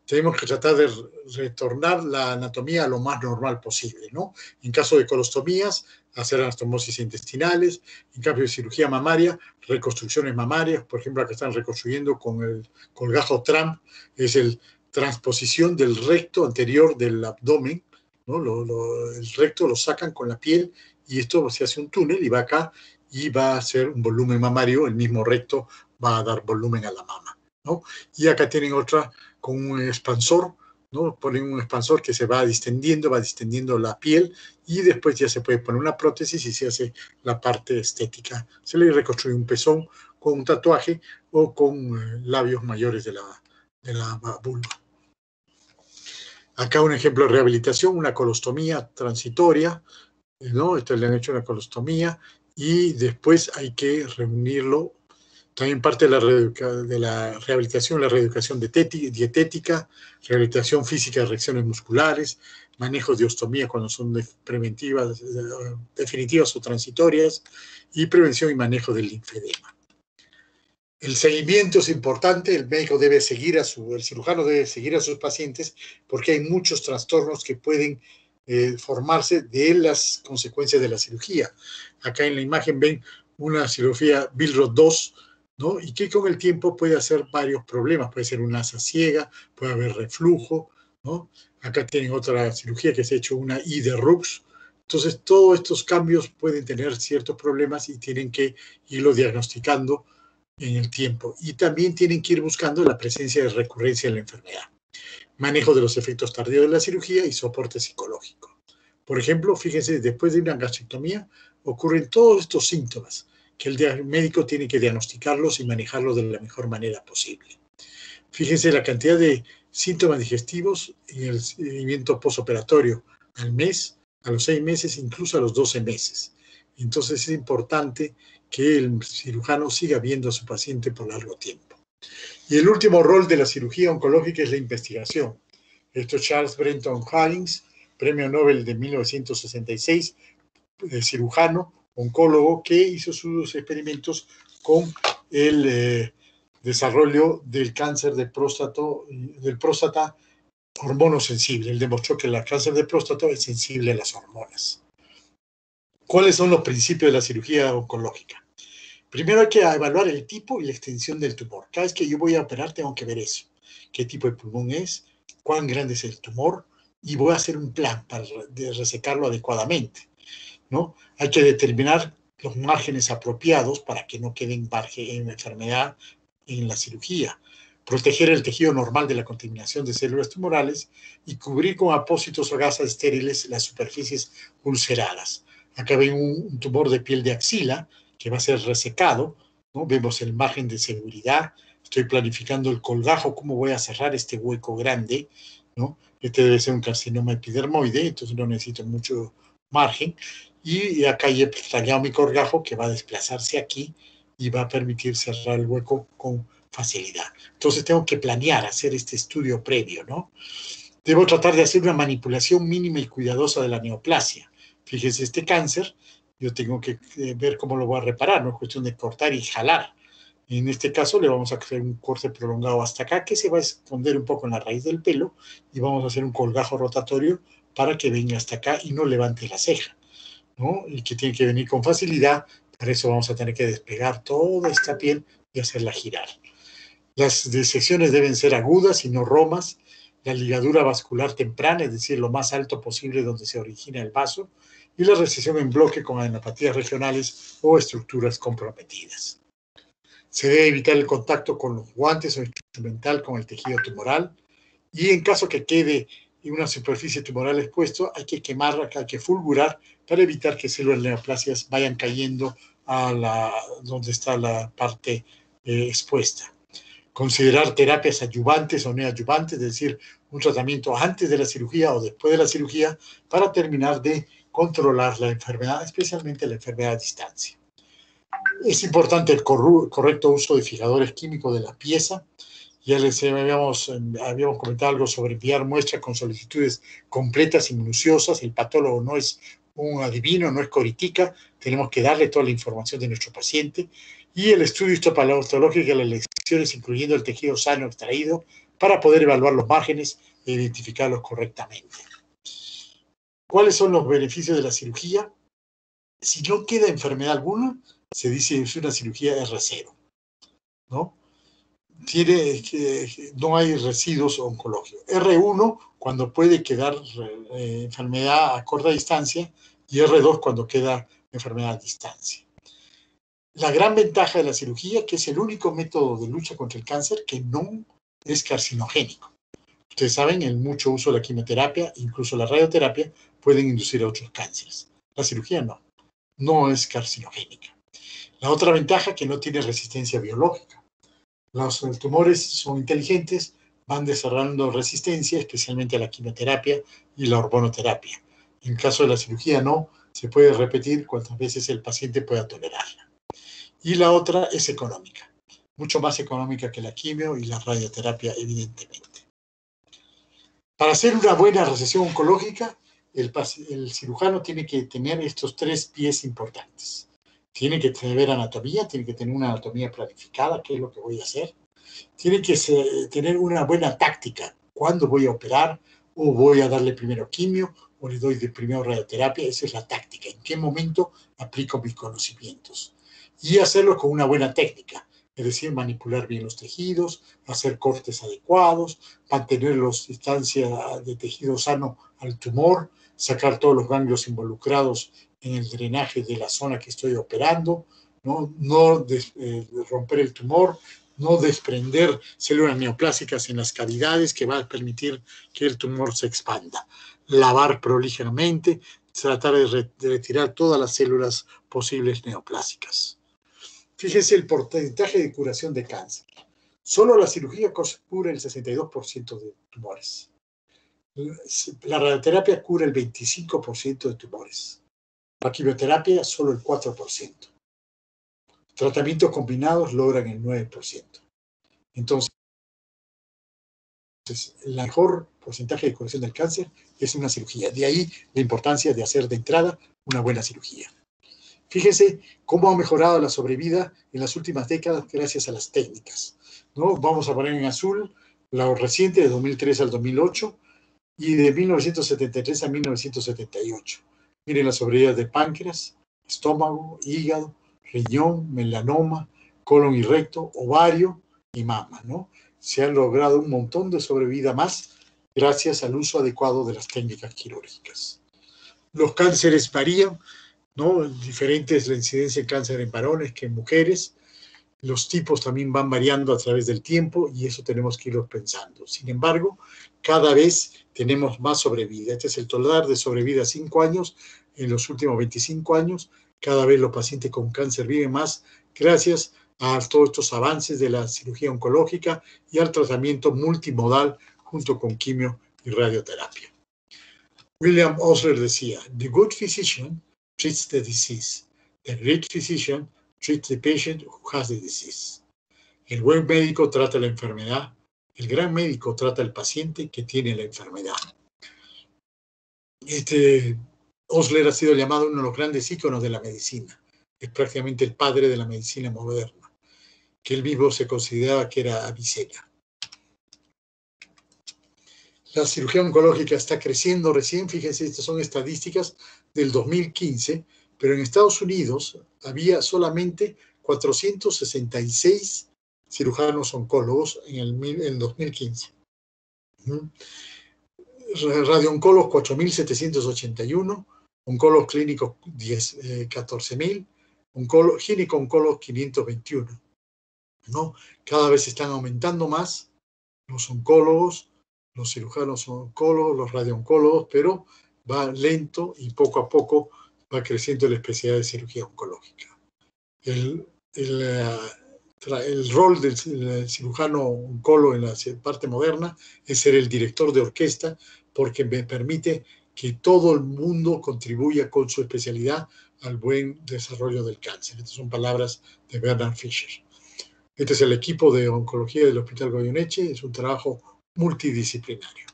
tenemos que tratar de retornar la anatomía a lo más normal posible, ¿no? En caso de colostomías, hacer anastomosis intestinales. En caso de cirugía mamaria, reconstrucciones mamarias. Por ejemplo, acá están reconstruyendo con el colgajo Trump, es la transposición del recto anterior del abdomen, ¿no? El recto lo sacan con la piel y esto se hace un túnel y va acá y va a hacer un volumen mamario, el mismo recto va a dar volumen a la mama, ¿no? Y acá tienen otra con un expansor, ¿no? Ponen un expansor que se va distendiendo la piel y después ya se puede poner una prótesis y se hace la parte estética. Se le reconstruye un pezón con un tatuaje o con labios mayores de la vulva. Acá un ejemplo de rehabilitación, una colostomía transitoria, ¿no? Entonces le han hecho una colostomía y después hay que reunirlo. También parte de la rehabilitación, la reeducación dietética, rehabilitación física de reacciones musculares, manejo de ostomía cuando son preventivas, definitivas o transitorias, y prevención y manejo del linfedema. El seguimiento es importante, el cirujano debe seguir a sus pacientes porque hay muchos trastornos que pueden formarse de las consecuencias de la cirugía. Acá en la imagen ven una cirugía Billroth 2, ¿no? Y que con el tiempo puede hacer varios problemas. Puede ser una asa ciega, puede haber reflujo, ¿no? Acá tienen otra cirugía que se ha hecho una I de Rux. Entonces, todos estos cambios pueden tener ciertos problemas y tienen que irlo diagnosticando en el tiempo. Y también tienen que ir buscando la presencia de recurrencia en la enfermedad. Manejo de los efectos tardíos de la cirugía y soporte psicológico. Por ejemplo, fíjense, después de una gastrectomía ocurren todos estos síntomas que el médico tiene que diagnosticarlos y manejarlos de la mejor manera posible. Fíjense la cantidad de síntomas digestivos y el seguimiento postoperatorio al mes, a los 6 meses, incluso a los 12 meses. Entonces es importante que el cirujano siga viendo a su paciente por largo tiempo. Y el último rol de la cirugía oncológica es la investigación. Esto es Charles Brenton Higgins, premio Nobel de 1966, cirujano, oncólogo, que hizo sus experimentos con el desarrollo del cáncer de próstata hormonosensible. Él demostró que el cáncer de próstata es sensible a las hormonas. ¿Cuáles son los principios de la cirugía oncológica? Primero hay que evaluar el tipo y la extensión del tumor. Cada vez que yo voy a operar tengo que ver eso. ¿Qué tipo de pulmón es? ¿Cuán grande es el tumor? Y voy a hacer un plan para resecarlo adecuadamente, ¿no? Hay que determinar los márgenes apropiados para que no queden en enfermedad en la cirugía. Proteger el tejido normal de la contaminación de células tumorales y cubrir con apósitos o gasas estériles las superficies ulceradas. Acá ven un tumor de piel de axila que va a ser resecado, ¿no? Vemos el margen de seguridad. Estoy planificando el colgajo, cómo voy a cerrar este hueco grande, ¿no? Este debe ser un carcinoma epidermoide, entonces no necesito mucho margen. Y acá he tallado mi colgajo que va a desplazarse aquí y va a permitir cerrar el hueco con facilidad. Entonces tengo que planear, hacer este estudio previo, ¿no? Debo tratar de hacer una manipulación mínima y cuidadosa de la neoplasia. Fíjense, este cáncer, yo tengo que ver cómo lo voy a reparar, no es cuestión de cortar y jalar. En este caso le vamos a hacer un corte prolongado hasta acá, que se va a esconder un poco en la raíz del pelo, y vamos a hacer un colgajo rotatorio para que venga hasta acá y no levante la ceja, ¿no? Y que tiene que venir con facilidad. Para eso vamos a tener que despegar toda esta piel y hacerla girar. Las disecciones deben ser agudas y no romas. La ligadura vascular temprana, es decir, lo más alto posible donde se origina el vaso, y la resección en bloque con adenopatías regionales o estructuras comprometidas. Se debe evitar el contacto con los guantes o instrumental con el tejido tumoral, y en caso que quede una superficie tumoral expuesta, hay que quemarla, hay que fulgurar para evitar que células neoplasias vayan cayendo a donde está la parte expuesta. Considerar terapias adyuvantes o neoadyuvantes, es decir, un tratamiento antes de la cirugía o después de la cirugía para terminar de controlar la enfermedad, especialmente la enfermedad a distancia. Es importante el correcto uso de fijadores químicos de la pieza. Ya les habíamos comentado algo sobre enviar muestras con solicitudes completas y minuciosas. El patólogo no es un adivino, no es coritica. Tenemos que darle toda la información de nuestro paciente. Y el estudio histopatológico de las lesiones, incluyendo el tejido sano extraído, para poder evaluar los márgenes e identificarlos correctamente. ¿Cuáles son los beneficios de la cirugía? Si no queda enfermedad alguna, se dice que es una cirugía R0, ¿no? No hay residuos oncológicos. R1 cuando puede quedar enfermedad a corta distancia, y R2 cuando queda enfermedad a distancia. La gran ventaja de la cirugía, que es el único método de lucha contra el cáncer que no es carcinogénico. Ustedes saben, el mucho uso de la quimioterapia, incluso la radioterapia, pueden inducir a otros cánceres. La cirugía no es carcinogénica. La otra ventaja es que no tiene resistencia biológica. Los tumores son inteligentes, van desarrollando resistencia, especialmente a la quimioterapia y la hormonoterapia. En caso de la cirugía no, se puede repetir cuantas veces el paciente pueda tolerarla. Y la otra es económica, mucho más económica que la quimio y la radioterapia, evidentemente. Para hacer una buena resección oncológica, el cirujano tiene que tener estos 3 pies importantes. Tiene que tener anatomía, tiene que tener una anatomía planificada, qué es lo que voy a hacer. Tiene que tener una buena táctica, cuándo voy a operar, o voy a darle primero quimio, o le doy de primero radioterapia. Esa es la táctica, en qué momento aplico mis conocimientos. Y hacerlo con una buena técnica, es decir, manipular bien los tejidos, hacer cortes adecuados, mantener la distancia de tejido sano al tumor, sacar todos los ganglios involucrados en el drenaje de la zona que estoy operando, no romper el tumor, no desprender células neoplásicas en las cavidades, que va a permitir que el tumor se expanda. Lavar prolijamente, tratar de retirar todas las células posibles neoplásicas. Fíjense el porcentaje de curación de cáncer. Solo la cirugía cura el 62% de tumores. La radioterapia cura el 25% de tumores. La quimioterapia solo el 4%. Tratamientos combinados logran el 9%. Entonces, el mejor porcentaje de curación del cáncer es una cirugía. De ahí la importancia de hacer de entrada una buena cirugía. Fíjense cómo ha mejorado la sobrevida en las últimas décadas gracias a las técnicas, ¿no? Vamos a poner en azul la reciente de 2003 al 2008 y de 1973 a 1978. Miren la sobrevida de páncreas, estómago, hígado, riñón, melanoma, colon y recto, ovario y mama, ¿no? Se han logrado un montón de sobrevida más gracias al uso adecuado de las técnicas quirúrgicas. Los cánceres varían, ¿no? Diferente es la incidencia de cáncer en varones que en mujeres. Los tipos también van variando a través del tiempo y eso tenemos que irlo pensando. Sin embargo, cada vez tenemos más sobrevida. Este es el total de sobrevida a 5 años. En los últimos 25 años, cada vez los pacientes con cáncer viven más gracias a todos estos avances de la cirugía oncológica y al tratamiento multimodal junto con quimio y radioterapia. William Osler decía, "The good physician treats the disease. The great physician treats the patient who has the disease." El buen médico trata la enfermedad, el gran médico trata al paciente que tiene la enfermedad. Osler ha sido llamado uno de los grandes íconos de la medicina. Es prácticamente el padre de la medicina moderna, que él mismo se consideraba que era Avicena. La cirugía oncológica está creciendo recién, fíjense, estas son estadísticas del 2015, pero en Estados Unidos había solamente 466 cirujanos oncólogos en el 2015. Radiooncólogos 4.781, oncólogos clínicos 14.000, gineco-oncólogos 521. ¿No? Cada vez están aumentando más los oncólogos, los cirujanos oncólogos, los radiooncólogos, pero va lento y poco a poco va creciendo la especialidad de cirugía oncológica. El rol del cirujano oncólogo en la parte moderna es ser el director de orquesta porque me permite que todo el mundo contribuya con su especialidad al buen desarrollo del cáncer. Estas son palabras de Bernard Fisher. Este es el equipo de oncología del Hospital Goyeneche, es un trabajo multidisciplinario.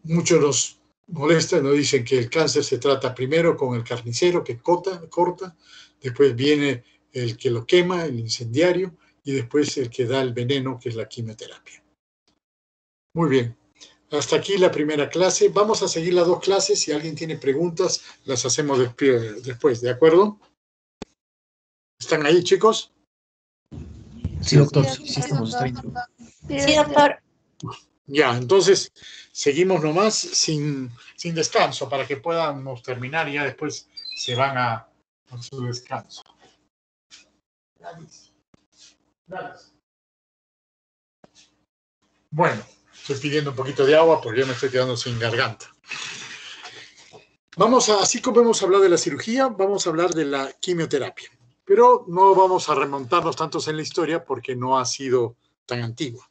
Muchos nos molestan, nos dicen que el cáncer se trata primero con el carnicero que corta, después viene el que lo quema, el incendiario, y después el que da el veneno, que es la quimioterapia. Muy bien, hasta aquí la primera clase. Vamos a seguir las 2 clases. Si alguien tiene preguntas, las hacemos después, ¿de acuerdo? ¿Están ahí, chicos? Sí, doctor. Sí, estamos. Está bien. Sí, doctor. Ya, entonces seguimos nomás sin descanso para que podamos terminar y ya después se van a su descanso. Bueno, estoy pidiendo un poquito de agua porque yo me estoy quedando sin garganta. Así como hemos hablado de la cirugía, vamos a hablar de la quimioterapia. Pero no vamos a remontarnos tantos en la historia porque no ha sido tan antigua.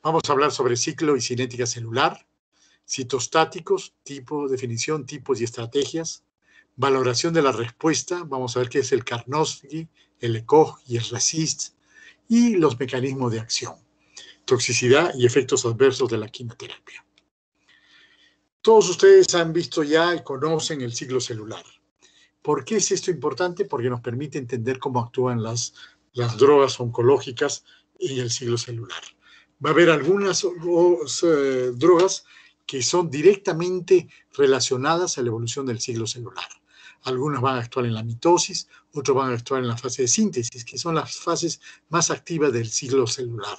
Vamos a hablar sobre ciclo y cinética celular, citostáticos, definición, tipos y estrategias, valoración de la respuesta, vamos a ver qué es el Karnofsky, el ECOG y el RECIST, y los mecanismos de acción, toxicidad y efectos adversos de la quimioterapia. Todos ustedes han visto ya y conocen el ciclo celular. ¿Por qué es esto importante? Porque nos permite entender cómo actúan las drogas oncológicas en el ciclo celular. Va a haber algunas drogas que son directamente relacionadas a la evolución del ciclo celular. Algunas van a actuar en la mitosis, otras van a actuar en la fase de síntesis, que son las fases más activas del ciclo celular.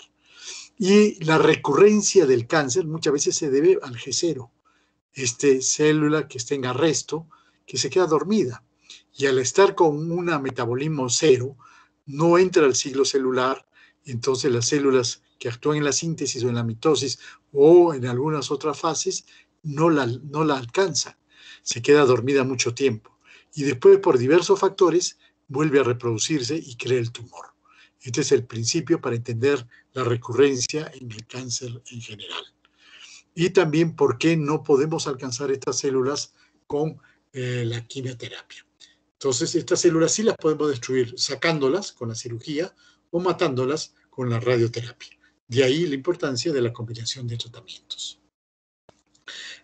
Y la recurrencia del cáncer muchas veces se debe al G0, célula que está en arresto, que se queda dormida. Y al estar con un metabolismo cero, no entra al ciclo celular, entonces las células que actúan en la síntesis o en la mitosis o en algunas otras fases no la alcanzan. Se queda dormida mucho tiempo. Y después, por diversos factores, vuelve a reproducirse y crea el tumor. Este es el principio para entender la recurrencia en el cáncer en general. Y también por qué no podemos alcanzar estas células con la quimioterapia. Entonces, estas células sí las podemos destruir sacándolas con la cirugía o matándolas con la radioterapia. De ahí la importancia de la combinación de tratamientos.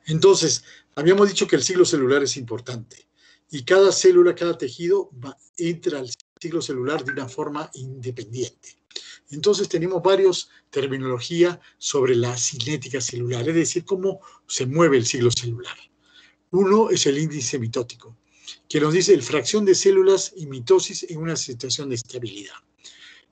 Entonces, habíamos dicho que el ciclo celular es importante y cada célula, cada tejido entra al ciclo celular de una forma independiente. Entonces tenemos varios terminología sobre la cinética celular, es decir, cómo se mueve el ciclo celular. Uno es el índice mitótico, que nos dice la fracción de células y mitosis en una situación de estabilidad.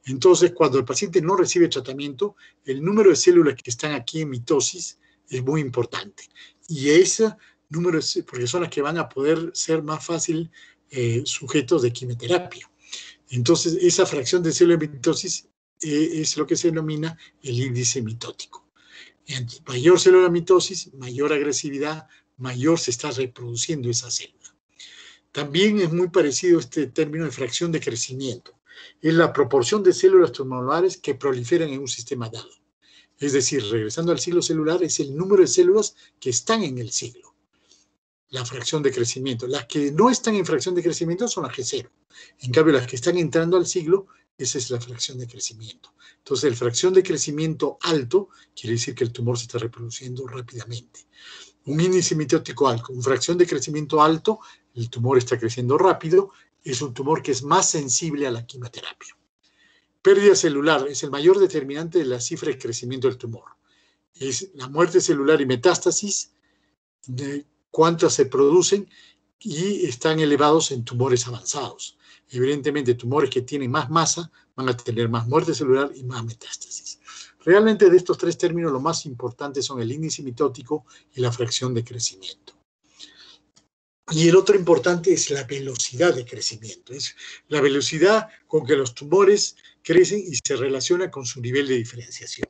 Entonces, cuando el paciente no recibe tratamiento, el número de células que están aquí en mitosis es muy importante. Y ese número, porque son las que van a poder ser más fácil sujetos de quimioterapia. Entonces, esa fracción de células en mitosis es lo que se denomina el índice mitótico. Entre mayor célula mitosis, mayor agresividad, mayor se está reproduciendo esa célula. También es muy parecido este término de fracción de crecimiento. Es la proporción de células tumorales que proliferan en un sistema dado. Es decir, regresando al ciclo celular, es el número de células que están en el ciclo. La fracción de crecimiento. Las que no están en fracción de crecimiento son las G0. En cambio, las que están entrando al ciclo, esa es la fracción de crecimiento. Entonces, la fracción de crecimiento alto quiere decir que el tumor se está reproduciendo rápidamente. Un índice mitótico alto, una fracción de crecimiento alto, el tumor está creciendo rápido, es un tumor que es más sensible a la quimioterapia. Pérdida celular es el mayor determinante de la cifra de crecimiento del tumor. Es la muerte celular y metástasis, de cuántas se producen y están elevados en tumores avanzados. Evidentemente, tumores que tienen más masa van a tener más muerte celular y más metástasis. Realmente de estos tres términos, lo más importante son el índice mitótico y la fracción de crecimiento. Y el otro importante es la velocidad de crecimiento. Es la velocidad con que los tumores crecen y se relaciona con su nivel de diferenciación.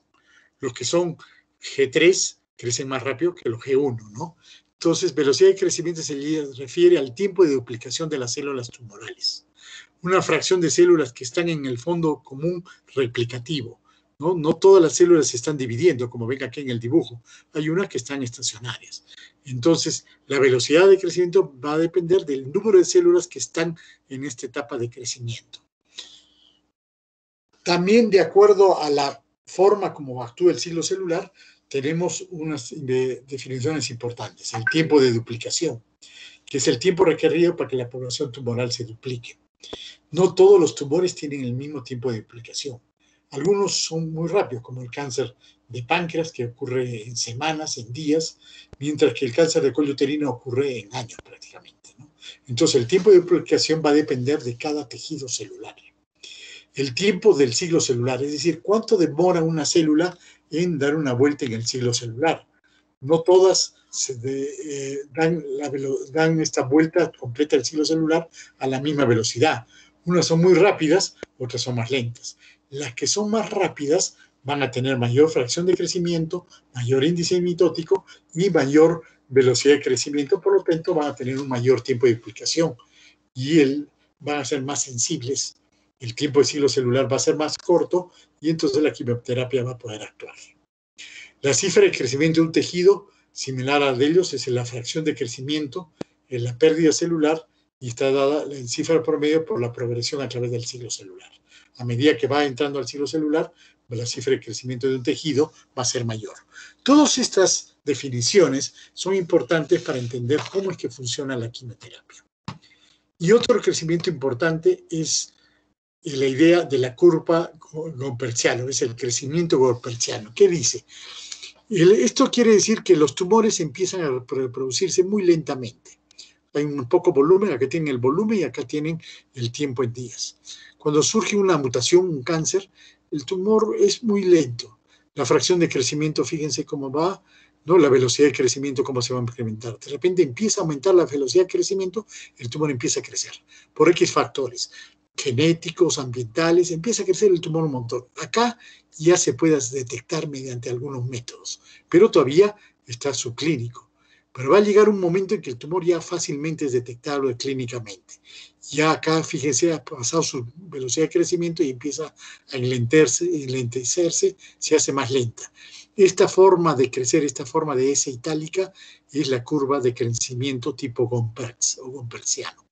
Los que son G3 crecen más rápido que los G1, ¿no? Entonces, velocidad de crecimiento se refiere al tiempo de duplicación de las células tumorales. Una fracción de células que están en el fondo común replicativo, ¿no? No todas las células se están dividiendo, como ven aquí en el dibujo. Hay unas que están estacionarias. Entonces, la velocidad de crecimiento va a depender del número de células que están en esta etapa de crecimiento. También, de acuerdo a la forma como actúa el ciclo celular, tenemos unas definiciones importantes. El tiempo de duplicación, que es el tiempo requerido para que la población tumoral se duplique. No todos los tumores tienen el mismo tiempo de duplicación. Algunos son muy rápidos, como el cáncer de páncreas, que ocurre en semanas, en días, mientras que el cáncer de cuello uterino ocurre en años prácticamente, ¿no? Entonces, el tiempo de duplicación va a depender de cada tejido celular. El tiempo del ciclo celular, es decir, cuánto demora una célula en dar una vuelta en el ciclo celular. No todas dan esta vuelta completa del ciclo celular a la misma velocidad. Unas son muy rápidas, otras son más lentas. Las que son más rápidas van a tener mayor fracción de crecimiento, mayor índice mitótico y mayor velocidad de crecimiento, por lo tanto van a tener un mayor tiempo de duplicación y van a ser más sensibles. El tiempo de ciclo celular va a ser más corto y entonces la quimioterapia va a poder actuar. La cifra de crecimiento de un tejido, similar a de ellos, es la fracción de crecimiento en la pérdida celular y está dada en cifra promedio por la progresión a través del ciclo celular. A medida que va entrando al ciclo celular, la cifra de crecimiento de un tejido va a ser mayor. Todas estas definiciones son importantes para entender cómo es que funciona la quimioterapia. Y otro crecimiento importante es la idea de la curva gompertziano, es el crecimiento gompertziano. ¿Qué dice? Esto quiere decir que los tumores empiezan a reproducirse muy lentamente. Hay un poco volumen, acá tienen el volumen y acá tienen el tiempo en días. Cuando surge una mutación, un cáncer, el tumor es muy lento. La fracción de crecimiento, fíjense cómo va, ¿no? La velocidad de crecimiento, cómo se va a incrementar. De repente empieza a aumentar la velocidad de crecimiento, el tumor empieza a crecer por X factores genéticos, ambientales, empieza a crecer el tumor un montón. Acá ya se puede detectar mediante algunos métodos, pero todavía está subclínico. Pero va a llegar un momento en que el tumor ya fácilmente es detectable clínicamente. Ya acá, fíjense, ha pasado su velocidad de crecimiento y empieza a enlentecerse, se hace más lenta. Esta forma de crecer, esta forma de S itálica, es la curva de crecimiento tipo Gompertz o gompertziano,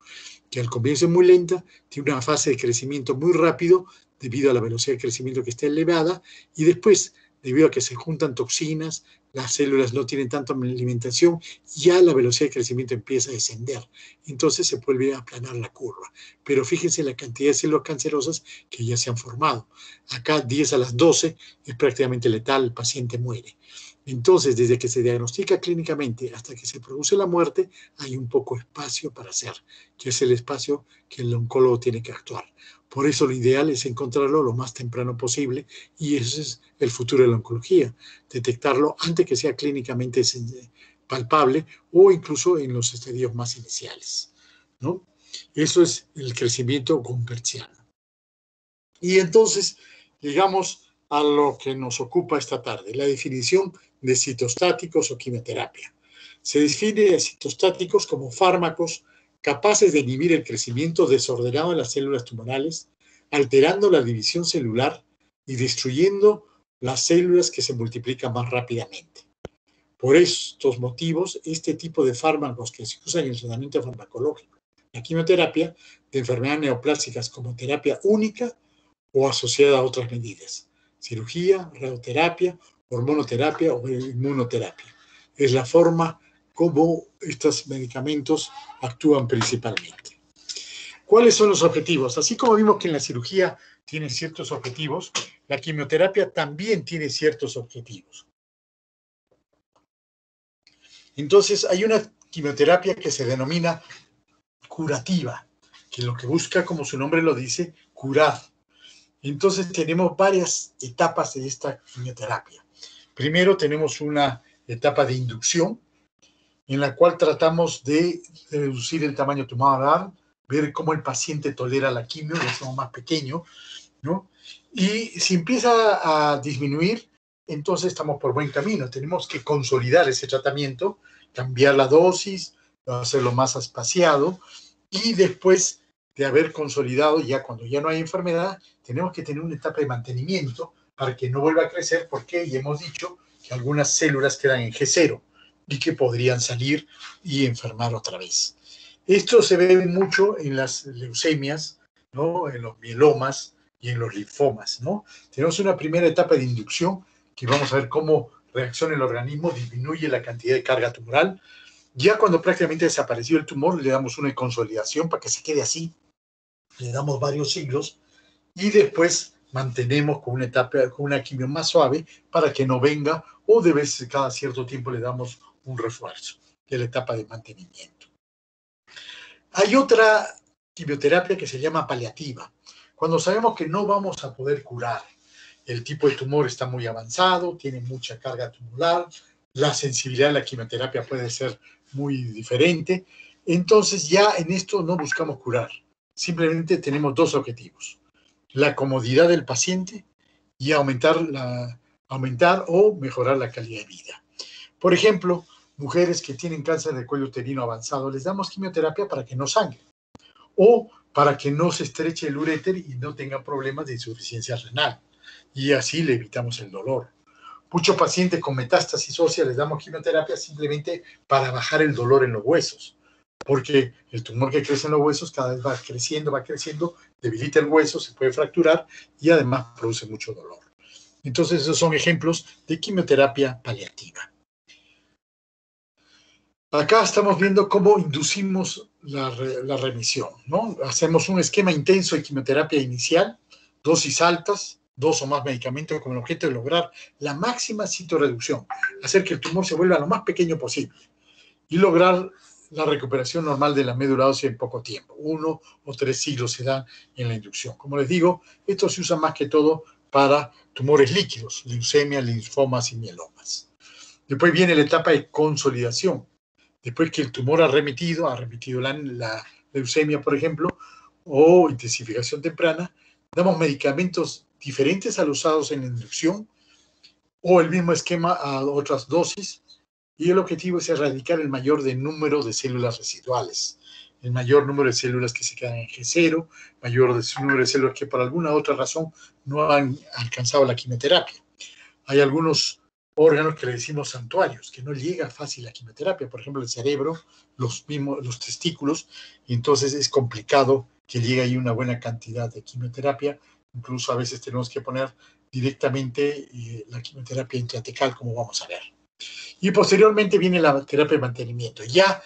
que al comienzo es muy lenta, tiene una fase de crecimiento muy rápido debido a la velocidad de crecimiento que está elevada, y después, debido a que se juntan toxinas, las células no tienen tanta alimentación, ya la velocidad de crecimiento empieza a descender. Entonces se vuelve a aplanar la curva. Pero fíjense la cantidad de células cancerosas que ya se han formado. Acá 10 a las 12 es prácticamente letal, el paciente muere. Entonces, desde que se diagnostica clínicamente hasta que se produce la muerte, hay un poco espacio para hacer, que es el espacio que el oncólogo tiene que actuar. Por eso lo ideal es encontrarlo lo más temprano posible, y ese es el futuro de la oncología, detectarlo antes que sea clínicamente palpable o incluso en los estadios más iniciales, ¿no? Eso es el crecimiento gompertziano. Y entonces llegamos a lo que nos ocupa esta tarde, la definición de citostáticos o quimioterapia. Se define a citostáticos como fármacos capaces de inhibir el crecimiento desordenado de las células tumorales, alterando la división celular y destruyendo las células que se multiplican más rápidamente. Por estos motivos, este tipo de fármacos que se usan en el tratamiento farmacológico, la quimioterapia, de enfermedades neoplásicas como terapia única o asociada a otras medidas, cirugía, radioterapia, hormonoterapia o inmunoterapia. Es la forma como estos medicamentos actúan principalmente. ¿Cuáles son los objetivos? Así como vimos que en la cirugía tiene ciertos objetivos, la quimioterapia también tiene ciertos objetivos. Entonces, hay una quimioterapia que se denomina curativa, que lo que busca, como su nombre lo dice, curar. Entonces, tenemos varias etapas de esta quimioterapia. Primero, tenemos una etapa de inducción, en la cual tratamos de reducir el tamaño tumoral, ver cómo el paciente tolera la quimio, lo hacemos más pequeño, ¿no? Y si empieza a disminuir, entonces estamos por buen camino. Tenemos que consolidar ese tratamiento, cambiar la dosis, hacerlo más espaciado, y después de haber consolidado, ya cuando ya no hay enfermedad, tenemos que tener una etapa de mantenimiento para que no vuelva a crecer, porque ya hemos dicho que algunas células quedan en G0 y que podrían salir y enfermar otra vez. Esto se ve mucho en las leucemias, ¿no? En los mielomas y en los linfomas, ¿no? Tenemos una primera etapa de inducción que vamos a ver cómo reacciona el organismo, disminuye la cantidad de carga tumoral. Ya cuando prácticamente desapareció el tumor, le damos una consolidación para que se quede así, le damos varios siglos, y después mantenemos con una etapa, con una quimio más suave para que no venga, o de vez cada cierto tiempo le damos un refuerzo, que es la etapa de mantenimiento. Hay otra quimioterapia que se llama paliativa, cuando sabemos que no vamos a poder curar. El tipo de tumor está muy avanzado, tiene mucha carga tumoral, la sensibilidad de la quimioterapia puede ser muy diferente. Entonces ya en esto no buscamos curar, simplemente tenemos dos objetivos: la comodidad del paciente y aumentar o mejorar la calidad de vida. Por ejemplo, mujeres que tienen cáncer de cuello uterino avanzado, les damos quimioterapia para que no sangre, o para que no se estreche el uréter y no tengan problemas de insuficiencia renal, y así le evitamos el dolor. Muchos pacientes con metástasis ósea les damos quimioterapia simplemente para bajar el dolor en los huesos, porque el tumor que crece en los huesos cada vez va creciendo, debilita el hueso, se puede fracturar y además produce mucho dolor. Entonces, esos son ejemplos de quimioterapia paliativa. Acá estamos viendo cómo inducimos la remisión, ¿no? Hacemos un esquema intenso de quimioterapia inicial, dosis altas, 2 o más medicamentos con el objeto de lograr la máxima citorreducción, hacer que el tumor se vuelva lo más pequeño posible y lograr la recuperación normal de la médula ósea en poco tiempo. 1 o 3 siglos se dan en la inducción. Como les digo, esto se usa más que todo para tumores líquidos, leucemias, linfomas y mielomas. Después viene la etapa de consolidación. Después que el tumor ha remitido la leucemia, por ejemplo, o intensificación temprana, damos medicamentos diferentes a los usados en la inducción o el mismo esquema a otras dosis, y el objetivo es erradicar el mayor número de células residuales. el mayor número de células que se quedan en G0, mayor número de células que por alguna otra razón no han alcanzado la quimioterapia. Hay algunos órganos que le decimos santuarios, que no llega fácil la quimioterapia, por ejemplo el cerebro, los testículos, y entonces es complicado que llegue ahí una buena cantidad de quimioterapia. Incluso a veces tenemos que poner directamente la quimioterapia intratecal, como vamos a ver. Y posteriormente viene la terapia de mantenimiento. Ya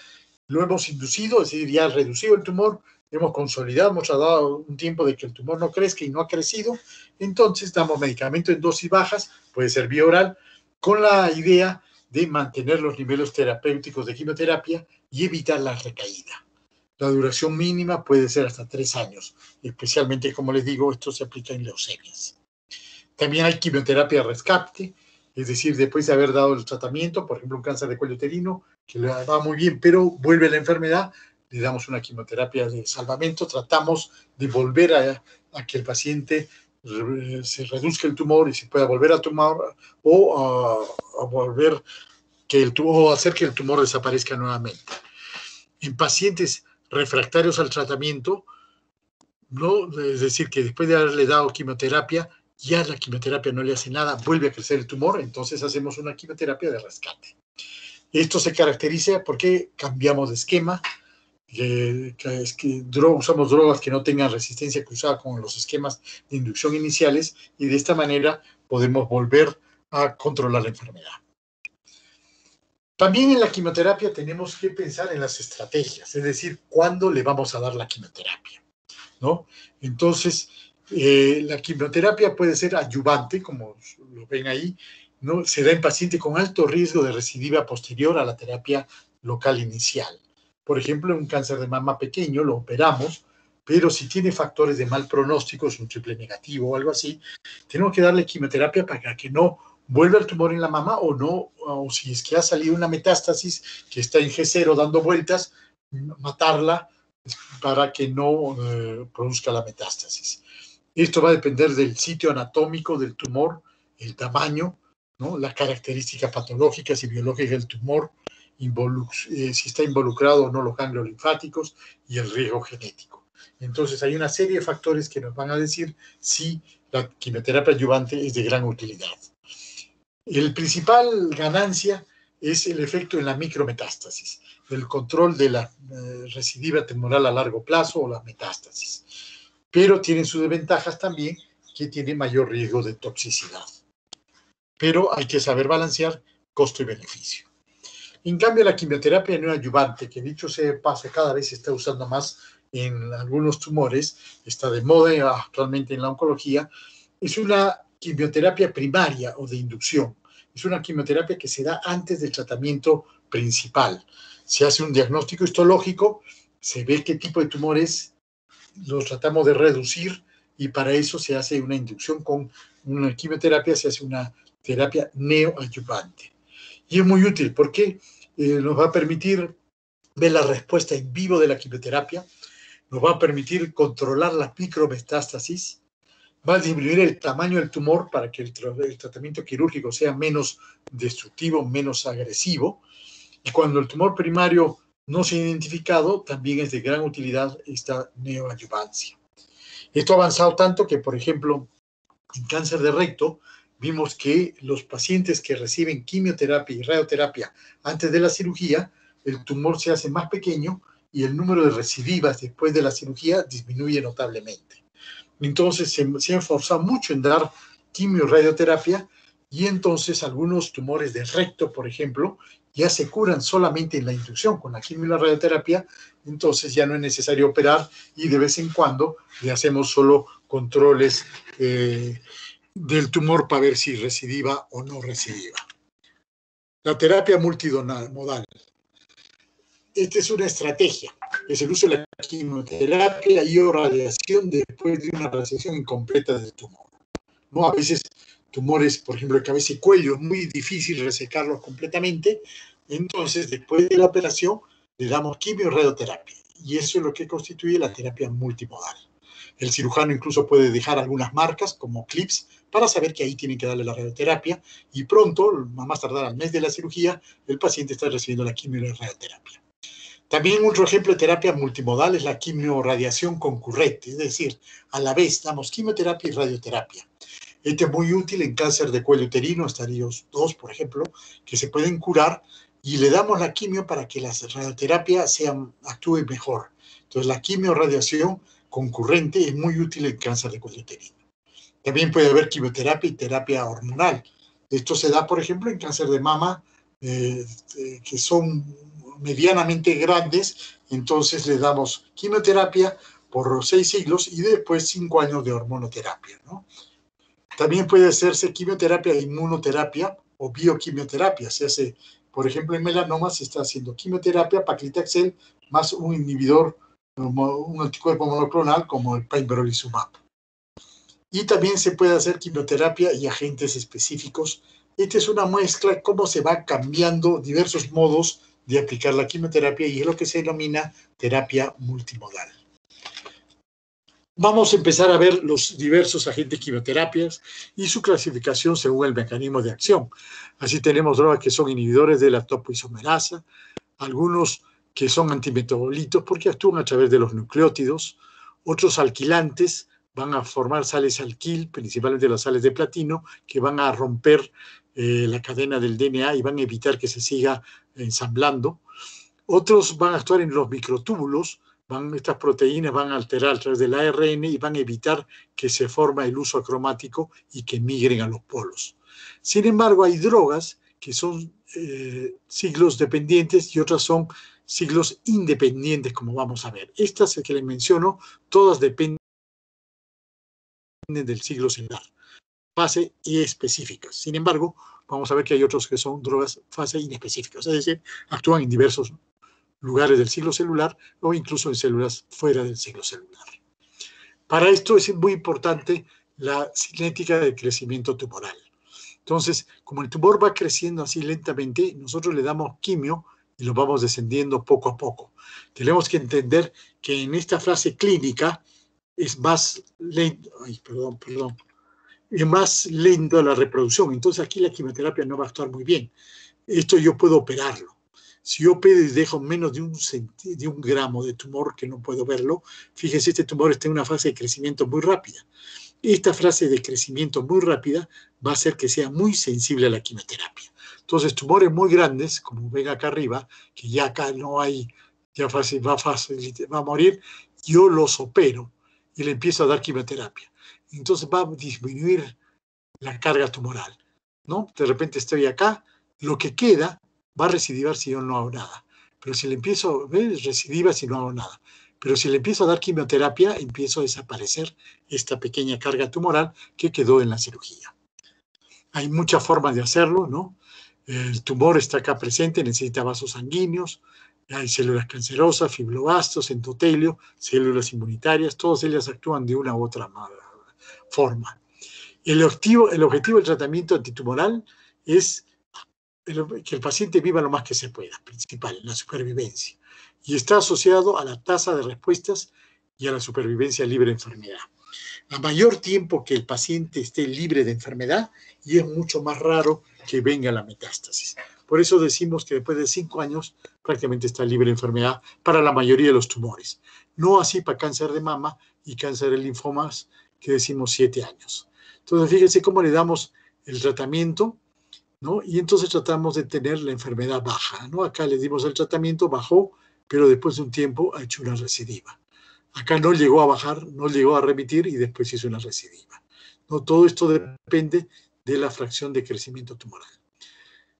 lo hemos inducido, es decir, ya reducido el tumor, hemos consolidado, hemos dado un tiempo de que el tumor no crezca y no ha crecido, entonces damos medicamento en dosis bajas, puede ser vía oral, con la idea de mantener los niveles terapéuticos de quimioterapia y evitar la recaída. La duración mínima puede ser hasta 3 años, especialmente, como les digo, esto se aplica en leucemias. También hay quimioterapia rescate, es decir, después de haber dado el tratamiento, por ejemplo, un cáncer de cuello uterino, que le va muy bien, pero vuelve la enfermedad, le damos una quimioterapia de salvamento, tratamos de volver a que el paciente se reduzca el tumor y se pueda volver a tumor o volver o hacer que el tumor desaparezca nuevamente. En pacientes refractarios al tratamiento, ¿no? Es decir, que después de haberle dado quimioterapia, ya la quimioterapia no le hace nada, vuelve a crecer el tumor, entonces hacemos una quimioterapia de rescate. Esto se caracteriza porque cambiamos de esquema, usamos drogas que no tengan resistencia cruzada con los esquemas de inducción iniciales y de esta manera podemos volver a controlar la enfermedad. También en la quimioterapia tenemos que pensar en las estrategias, es decir, cuándo le vamos a dar la quimioterapia, ¿no? Entonces, la quimioterapia puede ser adyuvante, como lo ven ahí, ¿no? Se da en pacientes con alto riesgo de recidiva posterior a la terapia local inicial. Por ejemplo, en un cáncer de mama pequeño lo operamos, pero si tiene factores de mal pronóstico, es un triple negativo o algo así, tenemos que darle quimioterapia para que no vuelva el tumor en la mama o si es que ha salido una metástasis que está en G0 dando vueltas, matarla para que no produzca la metástasis. Esto va a depender del sitio anatómico del tumor, el tamaño, ¿no? Las características patológicas y biológicas del tumor, si está involucrado o no los ganglios linfáticos y el riesgo genético. Entonces hay una serie de factores que nos van a decir si la quimioterapia adyuvante es de gran utilidad. El principal ganancia es el efecto en la micrometástasis, el control de la recidiva tumoral a largo plazo o la metástasis. Pero tienen sus desventajas también, que tiene mayor riesgo de toxicidad. Pero hay que saber balancear costo y beneficio. En cambio, la quimioterapia neoadyuvante, que dicho sea de paso, cada vez se está usando más en algunos tumores, está de moda actualmente en la oncología, es una quimioterapia primaria o de inducción. Es una quimioterapia que se da antes del tratamiento principal. Se hace un diagnóstico histológico, se ve qué tipo de tumor es, los tratamos de reducir y para eso se hace una inducción con una quimioterapia, se hace una terapia neoadyuvante. Y es muy útil porque nos va a permitir ver la respuesta en vivo de la quimioterapia, nos va a permitir controlar las micrometástasis, va a disminuir el tamaño del tumor para que el tratamiento quirúrgico sea menos destructivo, menos agresivo. Y cuando el tumor primario no se ha identificado, también es de gran utilidad esta neoadyuvancia. Esto ha avanzado tanto que, por ejemplo, en cáncer de recto, vimos que los pacientes que reciben quimioterapia y radioterapia antes de la cirugía, el tumor se hace más pequeño y el número de recidivas después de la cirugía disminuye notablemente. Entonces se ha esforzado mucho en dar quimio y radioterapia y entonces algunos tumores de recto, por ejemplo, ya se curan solamente en la inducción con la quimio y la radioterapia, entonces ya no es necesario operar y de vez en cuando le hacemos solo controles del tumor para ver si recidiva o no recidiva. La terapia multimodal. Esta es una estrategia, es el uso de la quimioterapia y o radiación después de una resección incompleta del tumor. ¿No? A veces tumores, por ejemplo, de cabeza y cuello, es muy difícil resecarlos completamente, entonces después de la operación le damos quimio y radioterapia, y eso es lo que constituye la terapia multimodal. El cirujano incluso puede dejar algunas marcas como clips para saber que ahí tienen que darle la radioterapia y pronto, a más tardar al mes de la cirugía, el paciente está recibiendo la quimio y la radioterapia. También otro ejemplo de terapia multimodal es la quimiorradiación concurrente, es decir, a la vez damos quimioterapia y radioterapia. Este es muy útil en cáncer de cuello uterino, estadios 2, por ejemplo, que se pueden curar y le damos la quimio para que la radioterapia actúe mejor. Entonces, la quimiorradiación concurrente es muy útil en cáncer de cuello uterino. También puede haber quimioterapia y terapia hormonal. Esto se da, por ejemplo, en cáncer de mama, que son medianamente grandes, entonces le damos quimioterapia por 6 siglos y después 5 años de hormonoterapia, ¿no? También puede hacerse quimioterapia e inmunoterapia o bioquimioterapia. Se hace, por ejemplo, en melanoma se está haciendo quimioterapia, paclitaxel, más un inhibidor, un anticuerpo monoclonal como el pembrolizumab. Y también se puede hacer quimioterapia y agentes específicos. Esta es una muestra de cómo se van cambiando diversos modos de aplicar la quimioterapia y es lo que se denomina terapia multimodal. Vamos a empezar a ver los diversos agentes quimioterapias y su clasificación según el mecanismo de acción. Así tenemos drogas que son inhibidores de la topoisomerasa, algunos que son antimetabolitos porque actúan a través de los nucleótidos, otros alquilantes van a formar sales alquil, principalmente las sales de platino, que van a romper la cadena del DNA y van a evitar que se siga ensamblando. Otros van a actuar en los microtúbulos, estas proteínas van a alterar a través del ARN y van a evitar que se forme el uso acromático y que migren a los polos. Sin embargo, hay drogas que son siglos dependientes y otras son siglos independientes, como vamos a ver. Estas que les menciono, todas dependen del siglo celular, fase y específicas. Sin embargo, vamos a ver que hay otros que son drogas fase inespecíficas, es decir, actúan en diversos lugares del ciclo celular o incluso en células fuera del ciclo celular. Para esto es muy importante la cinética del crecimiento tumoral. Entonces, como el tumor va creciendo así lentamente, nosotros le damos quimio y lo vamos descendiendo poco a poco. Tenemos que entender que en esta fase clínica es más lento, es más lento la reproducción. Entonces aquí la quimioterapia no va a actuar muy bien. Esto yo puedo operarlo. Si yo dejo menos de un gramo de tumor que no puedo verlo, fíjense, este tumor está en una fase de crecimiento muy rápida. Esta fase de crecimiento muy rápida va a hacer que sea muy sensible a la quimioterapia. Entonces, tumores muy grandes, como ven acá arriba, que ya acá no hay, ya va a morir, yo los opero y le empiezo a dar quimioterapia. Entonces va a disminuir la carga tumoral, ¿no? De repente estoy acá, lo que queda va a recidivar si yo no hago nada. Pero si le empiezo, ¿ves? Recidiva si no hago nada. Pero si le empiezo a dar quimioterapia, empiezo a desaparecer esta pequeña carga tumoral que quedó en la cirugía. Hay muchas formas de hacerlo, ¿no? El tumor está acá presente, necesita vasos sanguíneos, hay células cancerosas, fibroblastos, endotelio, células inmunitarias, todas ellas actúan de una u otra forma. El objetivo del tratamiento antitumoral es que el paciente viva lo más que se pueda, principal, la supervivencia. Y está asociado a la tasa de respuestas y a la supervivencia libre de enfermedad. A mayor tiempo que el paciente esté libre de enfermedad, y es mucho más raro que venga la metástasis. Por eso decimos que después de 5 años prácticamente está libre de enfermedad para la mayoría de los tumores. No así para cáncer de mama y cáncer de linfomas, que decimos 7 años. Entonces, fíjense cómo le damos el tratamiento, ¿no? Y entonces tratamos de tener la enfermedad baja, ¿no? Acá le dimos el tratamiento, bajó, pero después de un tiempo ha hecho una recidiva. Acá no llegó a bajar, no llegó a remitir y después hizo una recidiva. ¿No? Todo esto depende de la fracción de crecimiento tumoral.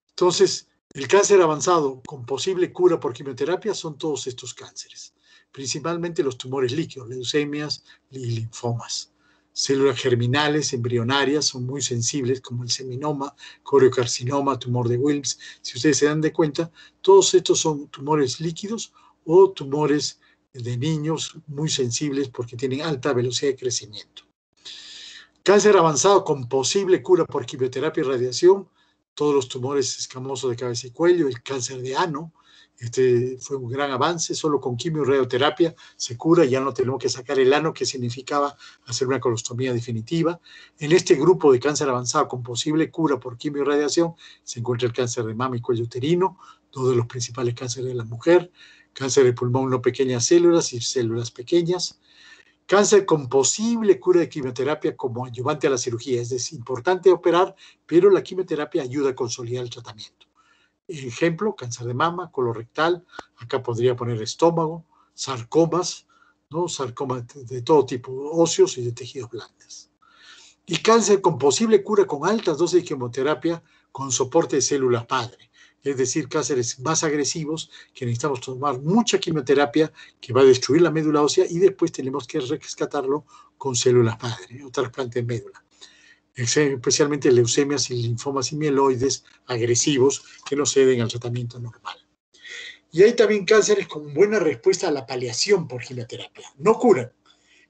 Entonces, el cáncer avanzado con posible cura por quimioterapia son todos estos cánceres, principalmente los tumores líquidos, leucemias y linfomas. Células germinales, embrionarias, son muy sensibles, como el seminoma, coriocarcinoma, tumor de Wilms. Si ustedes se dan de cuenta, todos estos son tumores líquidos o tumores de niños muy sensibles porque tienen alta velocidad de crecimiento. Cáncer avanzado con posible cura por quimioterapia y radiación, todos los tumores escamosos de cabeza y cuello, el cáncer de ano, este fue un gran avance, solo con quimio y radioterapia se cura, ya no tenemos que sacar el ano, que significaba hacer una colostomía definitiva. En este grupo de cáncer avanzado con posible cura por quimio y radiación se encuentra el cáncer de mama y cuello uterino, dos de los principales cánceres de la mujer, cáncer de pulmón no pequeñas células y células pequeñas, cáncer con posible cura de quimioterapia como ayudante a la cirugía. Es importante operar, pero la quimioterapia ayuda a consolidar el tratamiento. Ejemplo, cáncer de mama, colorectal, acá podría poner estómago, sarcomas, ¿no? Sarcomas de todo tipo, óseos y de tejidos blandos. Y cáncer con posible cura con altas dosis de quimioterapia con soporte de células madre. Es decir, cánceres más agresivos que necesitamos tomar mucha quimioterapia que va a destruir la médula ósea y después tenemos que rescatarlo con células madre o trasplante de médula. Especialmente leucemias y linfomas y mieloides agresivos que no ceden al tratamiento normal. Y hay también cánceres con buena respuesta a la paliación por quimioterapia. No curan,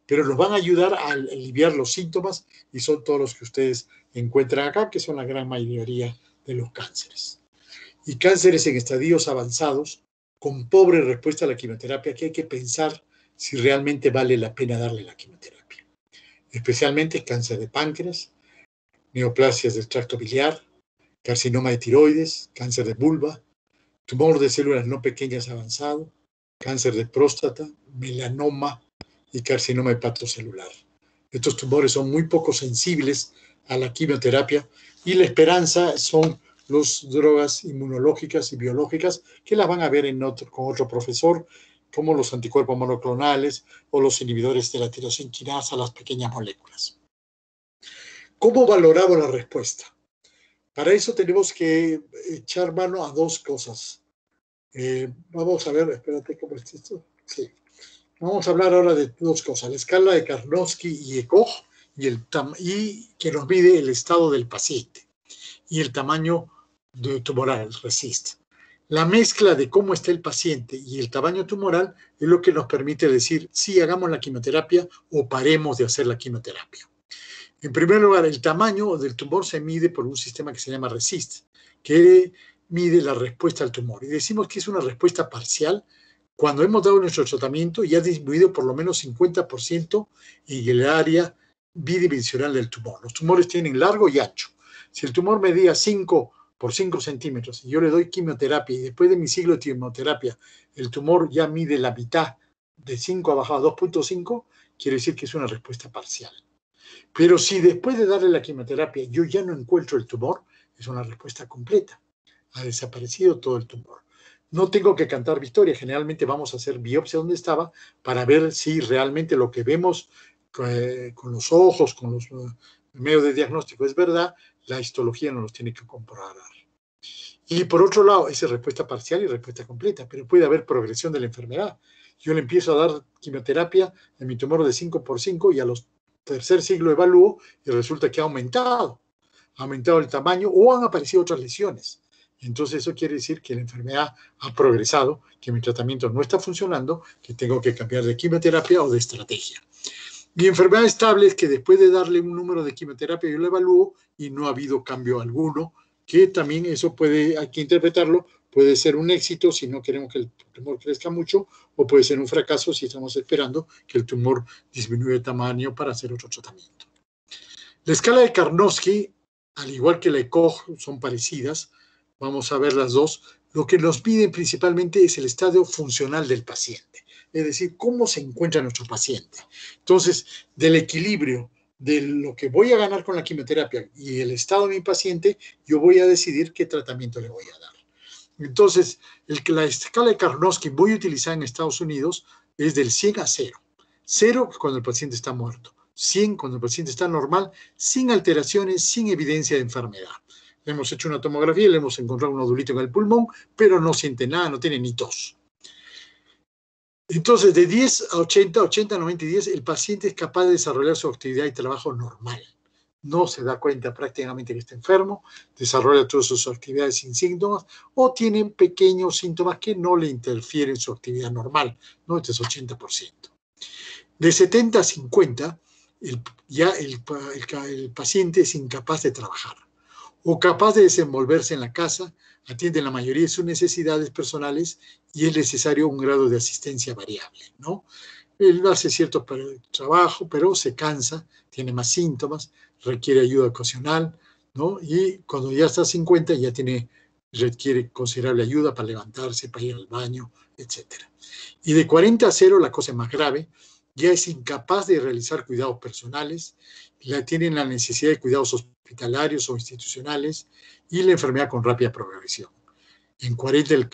pero nos van a ayudar a aliviar los síntomas y son todos los que ustedes encuentran acá, que son la gran mayoría de los cánceres. Y cánceres en estadios avanzados con pobre respuesta a la quimioterapia, que hay que pensar si realmente vale la pena darle la quimioterapia. Especialmente cáncer de páncreas, neoplasias del tracto biliar, carcinoma de tiroides, cáncer de vulva, tumor de células no pequeñas avanzado, cáncer de próstata, melanoma y carcinoma hepatocelular. Estos tumores son muy poco sensibles a la quimioterapia y la esperanza son las drogas inmunológicas y biológicas que las van a ver con otro profesor, como los anticuerpos monoclonales o los inhibidores de la tirosina quinasa, las pequeñas moléculas. ¿Cómo valoramos la respuesta? Para eso tenemos que echar mano a dos cosas. Vamos a ver, espérate, ¿cómo es esto? Sí. Vamos a hablar ahora de dos cosas, la escala de Karnofsky y ECOG y que nos mide el estado del paciente y el tamaño tumoral, RECIST. La mezcla de cómo está el paciente y el tamaño tumoral es lo que nos permite decir si hagamos la quimioterapia o paremos de hacer la quimioterapia. En primer lugar, el tamaño del tumor se mide por un sistema que se llama RECIST, que mide la respuesta al tumor. Y decimos que es una respuesta parcial cuando hemos dado nuestro tratamiento y ha disminuido por lo menos 50% en el área bidimensional del tumor. Los tumores tienen largo y ancho. Si el tumor medía 5 por 5 centímetros y yo le doy quimioterapia y después de mi ciclo de quimioterapia el tumor ya mide la mitad, de 5 ha bajado a 2.5, quiere decir que es una respuesta parcial. Pero si después de darle la quimioterapia yo ya no encuentro el tumor, es una respuesta completa. Ha desaparecido todo el tumor. No tengo que cantar victoria. Generalmente vamos a hacer biopsia donde estaba para ver si realmente lo que vemos con los ojos, con los medios de diagnóstico es verdad. La histología no nos tiene que comprobar. Y por otro lado, esa es respuesta parcial y respuesta completa, pero puede haber progresión de la enfermedad. Yo le empiezo a dar quimioterapia en mi tumor de 5x5 y a los tercer siglo evalúo y resulta que ha aumentado el tamaño o han aparecido otras lesiones. Entonces eso quiere decir que la enfermedad ha progresado, que mi tratamiento no está funcionando, que tengo que cambiar de quimioterapia o de estrategia. Mi enfermedad estable es que después de darle un número de quimioterapia yo lo evalúo y no ha habido cambio alguno, que también eso hay que interpretarlo, puede ser un éxito si no queremos que el tumor crezca mucho o puede ser un fracaso si estamos esperando que el tumor disminuya de tamaño para hacer otro tratamiento. La escala de Karnofsky, al igual que la ECOG, son parecidas. Vamos a ver las dos. Lo que nos piden principalmente es el estado funcional del paciente, es decir, cómo se encuentra nuestro paciente. Entonces, del equilibrio de lo que voy a ganar con la quimioterapia y el estado de mi paciente, yo voy a decidir qué tratamiento le voy a dar. Entonces, la escala de Karnofsky voy a utilizar en Estados Unidos es del 100 a 0. 0 cuando el paciente está muerto. 100 cuando el paciente está normal, sin alteraciones, sin evidencia de enfermedad. Le hemos hecho una tomografía y le hemos encontrado un nodulito en el pulmón, pero no siente nada, no tiene ni tos. Entonces, de 10 a 80, 80, 90 y 10, el paciente es capaz de desarrollar su actividad y trabajo normal. No se da cuenta prácticamente que está enfermo, desarrolla todas sus actividades sin síntomas o tiene pequeños síntomas que no le interfieren en su actividad normal, ¿no? Este es 80%. De 70 a 50, el paciente es incapaz de trabajar o capaz de desenvolverse en la casa, atiende la mayoría de sus necesidades personales y es necesario un grado de asistencia variable, ¿no? Él hace cierto trabajo, pero se cansa, tiene más síntomas, requiere ayuda ocasional, ¿no? Y cuando ya está a 50 ya tiene requiere considerable ayuda para levantarse, para ir al baño, etc. Y de 40 a 0, la cosa es más grave, ya es incapaz de realizar cuidados personales, tienen la necesidad de cuidados hospitalarios o institucionales y la enfermedad con rápida progresión. En 40 el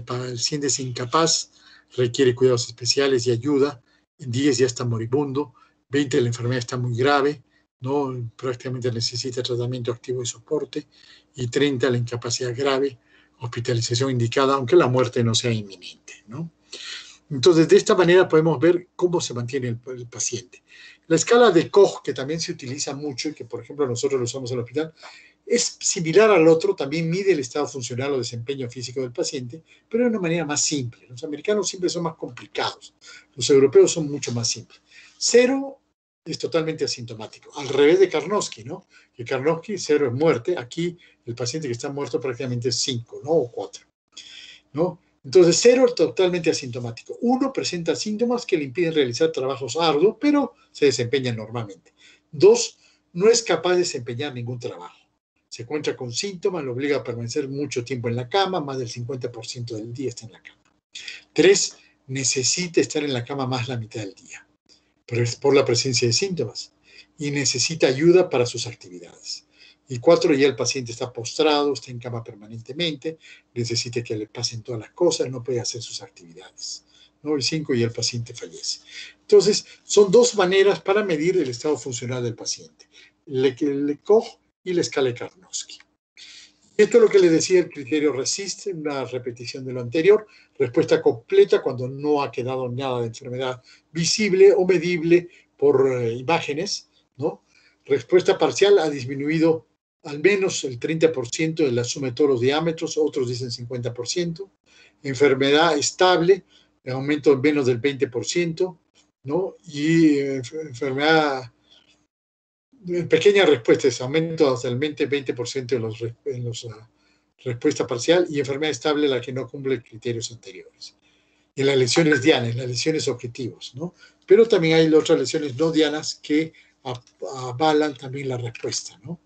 paciente es incapaz, requiere cuidados especiales y ayuda, en 10 ya está moribundo, 20 la enfermedad está muy grave, ¿no? Prácticamente necesita tratamiento activo y soporte, y 30 la incapacidad grave, hospitalización indicada, aunque la muerte no sea inminente, ¿no? Entonces, de esta manera podemos ver cómo se mantiene el paciente. La escala de Koch, que también se utiliza mucho y que, por ejemplo, nosotros lo usamos en el hospital, es similar al otro, también mide el estado funcional o desempeño físico del paciente, pero de una manera más simple. Los americanos siempre son más complicados, los europeos son mucho más simples. 0 es totalmente asintomático, al revés de Karnofsky, ¿no? Que Karnofsky 0 es muerte, aquí el paciente que está muerto prácticamente es 5, ¿no? O 4, ¿no? Entonces 0 es totalmente asintomático. 1 presenta síntomas que le impiden realizar trabajos arduos, pero se desempeña normalmente. 2 no es capaz de desempeñar ningún trabajo. Se encuentra con síntomas, lo obliga a permanecer mucho tiempo en la cama, más del 50% del día está en la cama. 3 necesita estar en la cama más la mitad del día, pero es por la presencia de síntomas, y necesita ayuda para sus actividades. Y 4, ya el paciente está postrado, está en cama permanentemente, necesita que le pasen todas las cosas, no puede hacer sus actividades, ¿no? Y 5, ya el paciente fallece. Entonces, son dos maneras para medir el estado funcional del paciente: el Koch y la escala de Karnofsky. Esto es lo que le decía el criterio RESIST, una repetición de lo anterior: respuesta completa cuando no ha quedado nada de enfermedad visible o medible por imágenes, ¿no? Respuesta parcial, ha disminuido al menos el 30% de la suma de todos los diámetros, otros dicen 50%. Enfermedad estable, aumento en menos del 20%, ¿no? Y enfermedad, pequeñas respuestas, aumento hasta el 20% en los respuesta parcial, y enfermedad estable la que no cumple criterios anteriores. Y en las lesiones dianas, las lesiones objetivos, ¿no? Pero también hay otras lesiones no dianas que avalan también la respuesta, ¿no?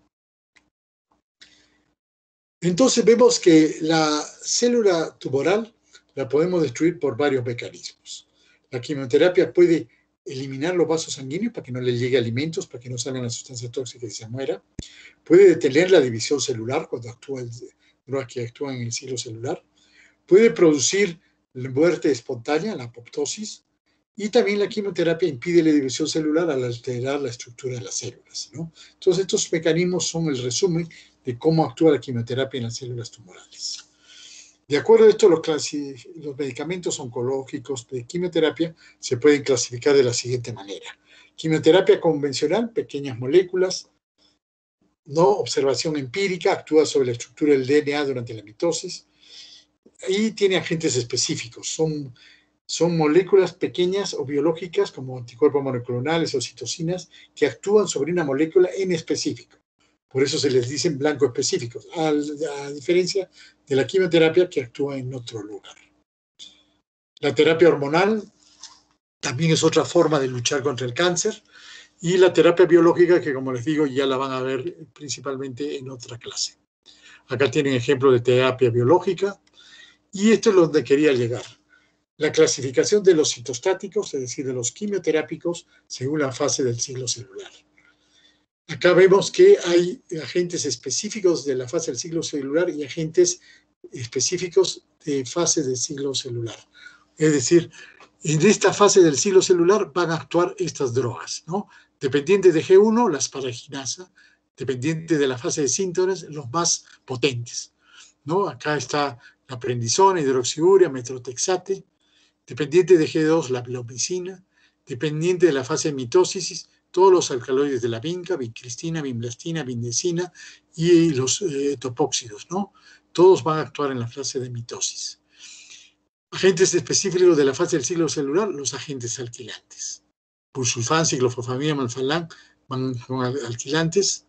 Entonces vemos que la célula tumoral la podemos destruir por varios mecanismos. La quimioterapia puede eliminar los vasos sanguíneos para que no le llegue alimentos, para que no salgan las sustancias tóxicas y se muera. Puede detener la división celular cuando drogas que actúan en el ciclo celular. Puede producir la muerte espontánea, la apoptosis. Y también la quimioterapia impide la división celular al alterar la estructura de las células, ¿no? Entonces, estos mecanismos son el resumen de cómo actúa la quimioterapia en las células tumorales. De acuerdo a esto, los medicamentos oncológicos de quimioterapia se pueden clasificar de la siguiente manera: quimioterapia convencional, pequeñas moléculas, no observación empírica, actúa sobre la estructura del DNA durante la mitosis y tiene agentes específicos. Son moléculas pequeñas o biológicas como anticuerpos monoclonales o citocinas que actúan sobre una molécula en específico. Por eso se les dicen blanco específicos, a diferencia de la quimioterapia que actúa en otro lugar. La terapia hormonal también es otra forma de luchar contra el cáncer, y la terapia biológica, que como les digo ya la van a ver principalmente en otra clase. Acá tienen ejemplos de terapia biológica, y esto es donde quería llegar: la clasificación de los citostáticos, es decir, de los quimioterápicos, según la fase del ciclo celular. Acá vemos que hay agentes específicos de la fase del ciclo celular y agentes específicos de fase del ciclo celular. Es decir, en esta fase del ciclo celular van a actuar estas drogas, ¿no? Dependiente de G1, la asparaginasa; dependiente de la fase de síntomas, los más potentes, ¿no? Acá está la prednisona, hidroxiurea, metrotexate. Dependiente de G2, la blomicina. Dependiente de la fase de mitosis, todos los alcaloides de la vinca, vincristina, vimblastina, vindecina y los topóxidos, ¿no? Todos van a actuar en la fase de mitosis. Agentes específicos de la fase del ciclo celular, los agentes alquilantes. Busulfán, ciclofosfamida, melphalan son alquilantes.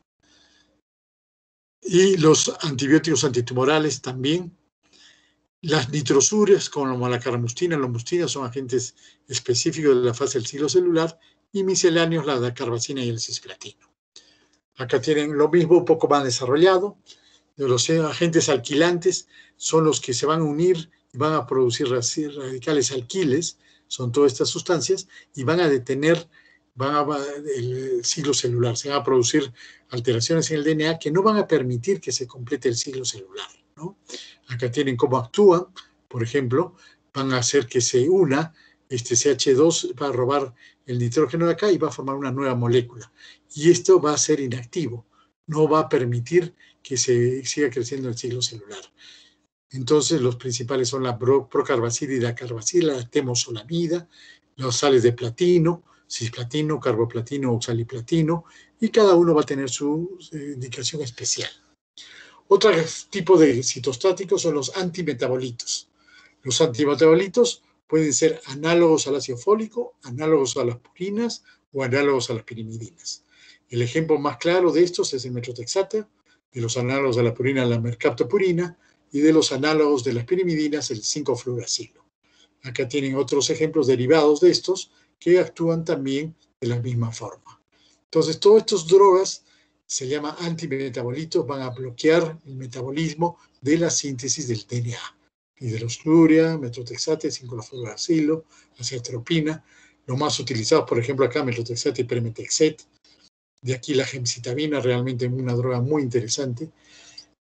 Y los antibióticos antitumorales también. Las nitrosúreas, como la carmustina, la lomustina, son agentes específicos de la fase del ciclo celular, y misceláneos, la dacarbazina y el cisplatino. Acá tienen lo mismo, un poco más desarrollado. Los agentes alquilantes son los que se van a unir y van a producir radicales alquiles, son todas estas sustancias, y van a detener el ciclo celular. Se van a producir alteraciones en el DNA que no van a permitir que se complete el ciclo celular, ¿no? Acá tienen cómo actúan, por ejemplo, van a hacer que se una este CH2, va a robar el nitrógeno de acá y va a formar una nueva molécula. Y esto va a ser inactivo, no va a permitir que se siga creciendo el ciclo celular. Entonces, los principales son la procarbacila y la carbacila, la temosolamida, las sales de platino, cisplatino, carboplatino, oxaliplatino, y cada uno va a tener su indicación especial. Otro tipo de citostáticos son los antimetabolitos. Los antimetabolitos pueden ser análogos al ácido fólico, análogos a las purinas o análogos a las pirimidinas. El ejemplo más claro de estos es el metrotexate, de los análogos de la purina, la mercaptopurina, y de los análogos de las pirimidinas, el 5-fluoracilo. Acá tienen otros ejemplos derivados de estos que actúan también de la misma forma. Entonces, todas estas drogas se llaman antimetabolitos, van a bloquear el metabolismo de la síntesis del DNA. Hidroxluria, metrotexate, 5-fluoracilo, acetropina. Los más utilizados, por ejemplo, acá, metrotexate y pemetexet. De aquí la gemcitabina, realmente una droga muy interesante.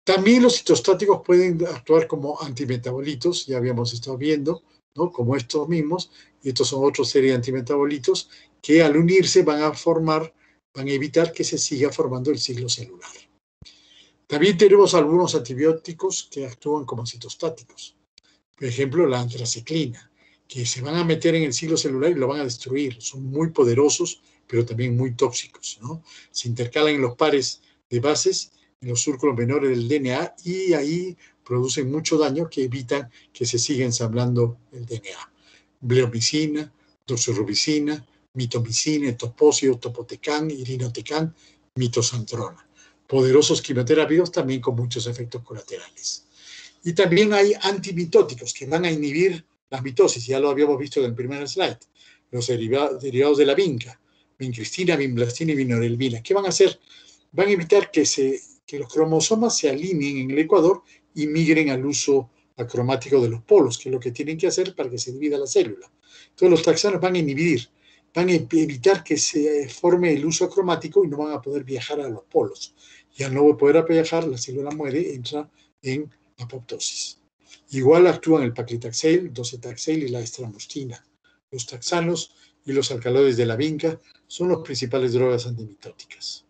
También los citostáticos pueden actuar como antimetabolitos, ya habíamos estado viendo, ¿no? Como estos mismos, y estos son otra serie de antimetabolitos que al unirse van a evitar que se siga formando el ciclo celular. También tenemos algunos antibióticos que actúan como citostáticos. Por ejemplo, la antraciclina, que se van a meter en el ciclo celular y lo van a destruir. Son muy poderosos, pero también muy tóxicos, ¿no? Se intercalan en los pares de bases, en los círculos menores del DNA, y ahí producen mucho daño que evitan que se siga ensamblando el DNA. Bleomicina, doxorubicina, mitomicina, etoposio, topotecan, irinotecan, mitosantrona. Poderosos quimioterápicos también con muchos efectos colaterales. Y también hay antimitóticos que van a inhibir la mitosis, ya lo habíamos visto en el primer slide. Los derivados de la vinca, vincristina, vinblastina y vinorelbina. ¿Qué van a hacer? Van a evitar que los cromosomas se alineen en el ecuador y migren al uso acromático de los polos, que es lo que tienen que hacer para que se divida la célula. Entonces los taxanos van a inhibir, van a evitar que se forme el uso acromático y no van a poder viajar a los polos. Y al no poder viajar, la célula muere, entra en apoptosis. Igual actúan el paclitaxel, docetaxel y la estramustina. Los taxanos y los alcaloides de la vinca son las principales drogas antimitóticas.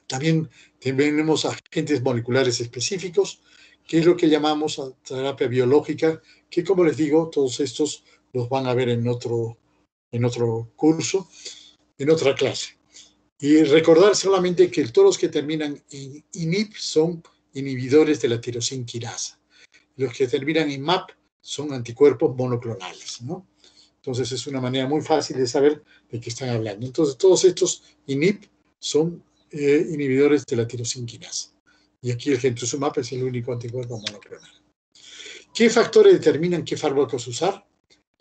También tenemos agentes moleculares específicos, que es lo que llamamos terapia biológica, que como les digo, todos estos los van a ver en otro curso, en otra clase. Y recordar solamente que todos los que terminan en INIP son inhibidores de la tirosina quinasa. Los que terminan en MAP son anticuerpos monoclonales, ¿no? Entonces es una manera muy fácil de saber de qué están hablando. Entonces todos estos INIP son inhibidores de la tirosina quinasa. Y aquí el gentusumab es el único anticuerpo monoclonal. ¿Qué factores determinan qué fármacos usar?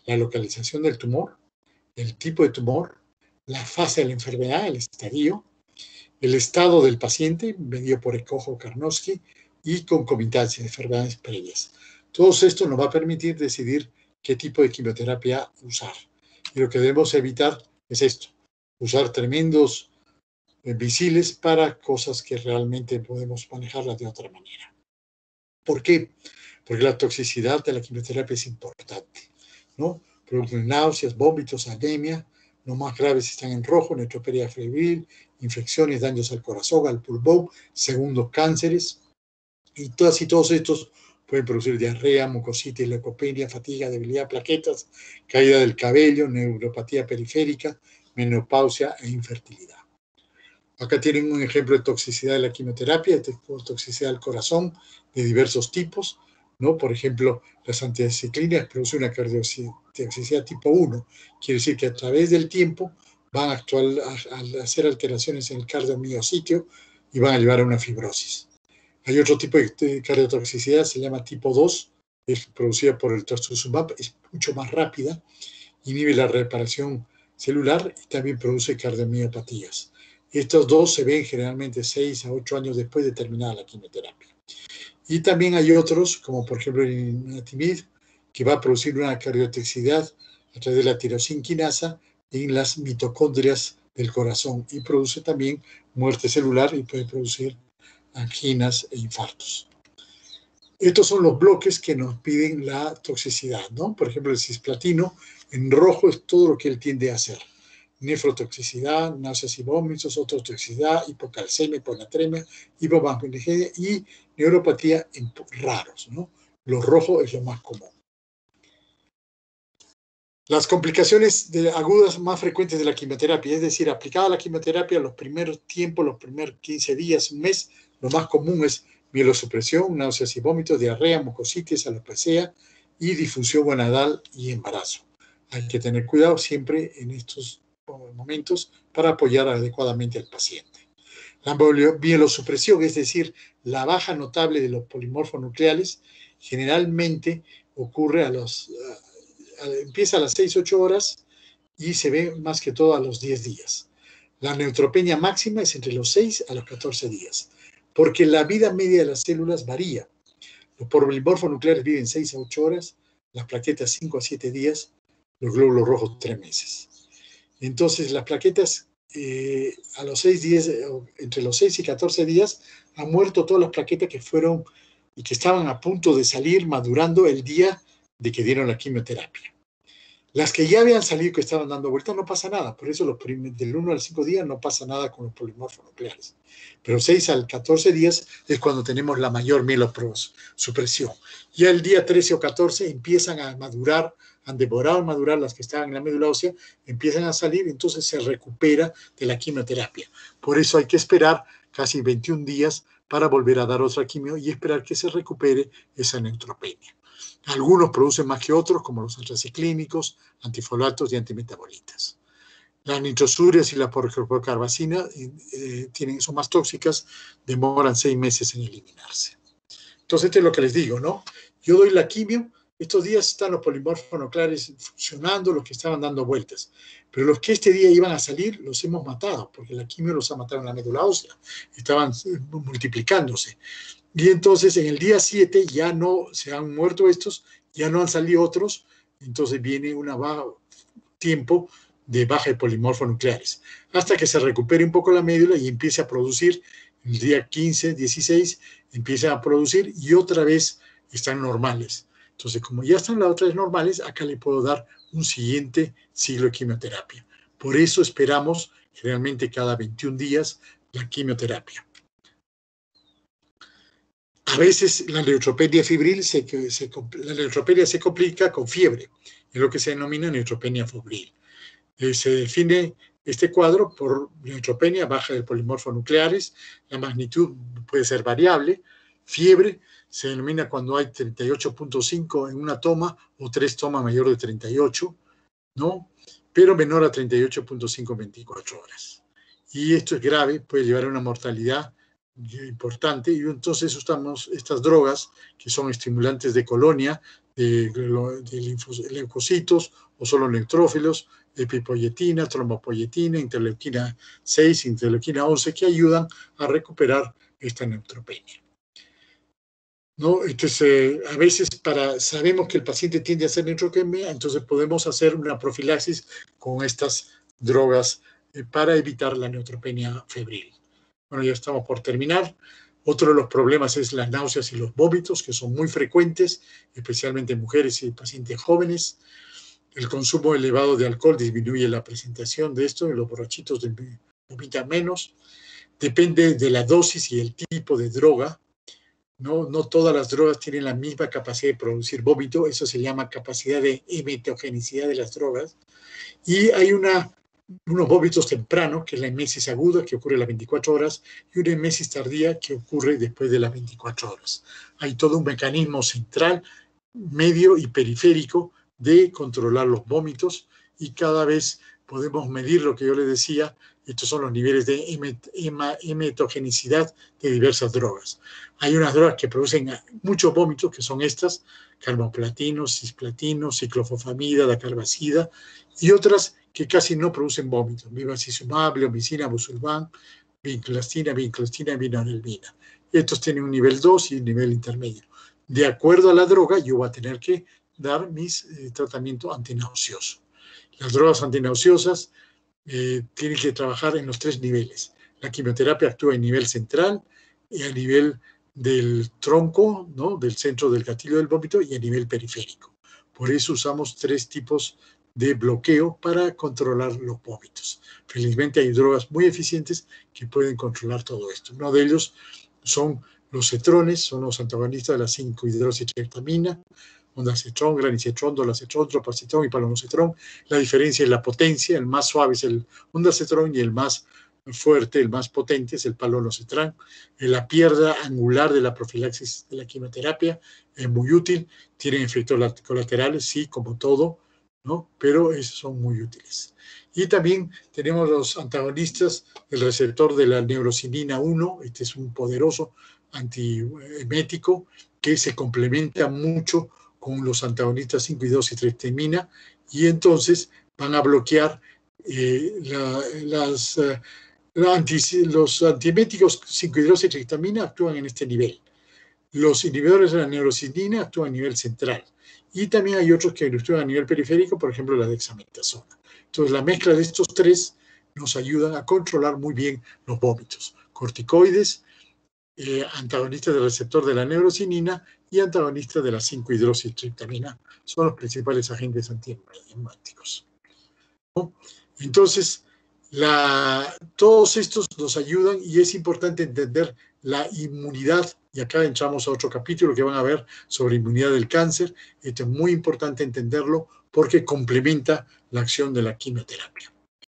La localización del tumor, el tipo de tumor, la fase de la enfermedad, el estadio, el estado del paciente, medido por Ecojo-Karnowski, y concomitancia de enfermedades previas. Todo esto nos va a permitir decidir qué tipo de quimioterapia usar. Y lo que debemos evitar es esto, usar tremendos visiles para cosas que realmente podemos manejarlas de otra manera. ¿Por qué? Porque la toxicidad de la quimioterapia es importante, ¿no? Producen náuseas, vómitos, anemia. Los más graves están en rojo, neutropenia febril, infecciones, daños al corazón, al pulmón, segundos cánceres. Y todos estos pueden producir diarrea, mucositis, leucopenia, fatiga, debilidad, plaquetas, caída del cabello, neuropatía periférica, menopausia e infertilidad. Acá tienen un ejemplo de toxicidad de la quimioterapia, de toxicidad del corazón de diversos tipos, ¿no? Por ejemplo, las antiaciclinas producen una cardiotoxicidad tipo 1. Quiere decir que a través del tiempo van a hacer alteraciones en el cardiomiocitio y van a llevar a una fibrosis. Hay otro tipo de cardiotoxicidad, se llama tipo 2, es producida por el trastuzumab, es mucho más rápida, inhibe la reparación celular y también produce cardiomiopatías. Estos dos se ven generalmente 6 a 8 años después de terminar la quimioterapia. Y también hay otros, como por ejemplo el imatinib, que va a producir una cardiotoxicidad a través de la tirosinquinasa en las mitocondrias del corazón y produce también muerte celular y puede producir anginas e infartos. Estos son los bloques que nos piden la toxicidad, ¿no? Por ejemplo, el cisplatino en rojo es todo lo que él tiende a hacer. Nefrotoxicidad, náuseas y vómitos, ototoxicidad, hipocalcemia, hiponatremia, hipomagnesemia y neuropatía en raros, ¿no? Lo rojo es lo más común. Las complicaciones agudas más frecuentes de la quimioterapia, es decir, aplicada la quimioterapia los primeros tiempos, los primeros 15 días, un mes, lo más común es mielosupresión, náuseas y vómitos, diarrea, mucositis, alopecia y difusión gonadal y embarazo. Hay que tener cuidado siempre en estos momentos para apoyar adecuadamente al paciente. La mielosupresión, es decir, la baja notable de los polimorfos nucleares, generalmente ocurre empieza a las 6-8 horas y se ve más que todo a los 10 días. La neutropenia máxima es entre los 6 a los 14 días, porque la vida media de las células varía. Los polimorfos nucleares viven 6 a 8 horas, las plaquetas 5 a 7 días, los glóbulos rojos 3 meses. Entonces, las plaquetas a los 6 días, entre los 6 y 14 días, han muerto todas las plaquetas que fueron y que estaban a punto de salir madurando el día de que dieron la quimioterapia. Las que ya habían salido, que estaban dando vueltas, no pasa nada. Por eso del 1 al 5 días no pasa nada con los polimorfos nucleares. Pero 6 al 14 días es cuando tenemos la mayor mielosupresión. Ya el día 13 o 14 empiezan a madurar, han devorado a madurar las que estaban en la médula ósea, empiezan a salir, entonces se recupera de la quimioterapia. Por eso hay que esperar casi 21 días para volver a dar otra quimio y esperar que se recupere esa neutropenia. Algunos producen más que otros, como los antraciclínicos, antifolatos y antimetabolitas. Las nitrosurias y la porcarbacina son más tóxicas, demoran 6 meses en eliminarse. Entonces, esto es lo que les digo, ¿no? Yo doy la quimio, estos días están los polimorfos nucleares funcionando, los que estaban dando vueltas. Pero los que este día iban a salir, los hemos matado, porque la quimio los ha matado en la médula ósea. Estaban multiplicándose. Y entonces en el día 7 ya no se han muerto estos, ya no han salido otros, entonces viene un tiempo de baja de polimorfos nucleares, hasta que se recupere un poco la médula y empiece a producir, el día 15, 16, empieza a producir y otra vez están normales. Entonces, como ya están las otras normales, acá le puedo dar un siguiente ciclo de quimioterapia. Por eso esperamos generalmente cada 21 días la quimioterapia. A veces la neutropenia febril se complica con fiebre, es lo que se denomina neutropenia febril. Se define este cuadro por neutropenia baja de polimorfos nucleares, la magnitud puede ser variable, fiebre se denomina cuando hay 38.5 en una toma o 3 tomas mayor de 38, ¿no? Pero menor a 38.5 en 24 horas. Y esto es grave, puede llevar a una mortalidad importante, y entonces usamos estas drogas que son estimulantes de colonia, de leucocitos o solo neutrófilos, epipoyetina, trombopoyetina, interleuquina 6, interleuquina 11, que ayudan a recuperar esta neutropenia. ¿No? Entonces, a veces sabemos que el paciente tiende a hacer neutropenia, entonces podemos hacer una profilaxis con estas drogas para evitar la neutropenia febril. Bueno, ya estamos por terminar. Otro de los problemas es las náuseas y los vómitos, que son muy frecuentes, especialmente en mujeres y pacientes jóvenes. El consumo elevado de alcohol disminuye la presentación de esto, y los borrachitos vomitan menos. Depende de la dosis y el tipo de droga. No todas las drogas tienen la misma capacidad de producir vómito, eso se llama capacidad de emetogenicidad de las drogas. Y hay unos vómitos tempranos, que es la emesis aguda, que ocurre a las 24 horas, y una emesis tardía, que ocurre después de las 24 horas. Hay todo un mecanismo central, medio y periférico de controlar los vómitos, y cada vez podemos medir lo que yo les decía. Estos son los niveles de emetogenicidad de diversas drogas. Hay unas drogas que producen muchos vómitos, que son estas: carboplatino, cisplatino, ciclofosfamida, dacarbazida, y otras que casi no producen vómitos: bevacizumab, bleomicina, busulfán, vinclostina, vinorelbina. Estos tienen un nivel 2 y un nivel intermedio. De acuerdo a la droga, yo voy a tener que dar mis tratamientos antinauseosos. Las drogas antinauseosas tienen que trabajar en los 3 niveles. La quimioterapia actúa en nivel central, y a nivel del tronco, ¿no?, del centro del gatillo del vómito, y a nivel periférico. Por eso usamos 3 tipos de bloqueo para controlar los vómitos. Felizmente hay drogas muy eficientes que pueden controlar todo esto. Uno de ellos son los cetrones, son los antagonistas de la 5-hidroxitriptamina, ondansetron, granisetron, dolasetron, tropacetrón y palonosetron. La diferencia es la potencia. El más suave es el ondansetron y el más fuerte, el más potente es el palonosetron. La piedra angular de la profilaxis de la quimioterapia es muy útil. Tienen efectos colaterales, sí, como todo, ¿no? Pero esos son muy útiles. Y también tenemos los antagonistas del receptor de la neurocinina 1. Este es un poderoso antiemético que se complementa mucho con los antagonistas 5-hidroxitriptamina, y entonces van a bloquear los antieméticos 5-hidroxitriptamina actúan en este nivel. Los inhibidores de la neurocinina actúan a nivel central. Y también hay otros que actúan a nivel periférico, por ejemplo, la dexametasona. Entonces, la mezcla de estos 3 nos ayudan a controlar muy bien los vómitos. Corticoides, antagonistas del receptor de la neurocinina y antagonistas de la 5-hidroxitriptamina son los principales agentes antieméticos, ¿no? Entonces, todos estos nos ayudan, y es importante entender la inmunidad, y acá entramos a otro capítulo que van a ver sobre inmunidad del cáncer. Esto es muy importante entenderlo porque complementa la acción de la quimioterapia.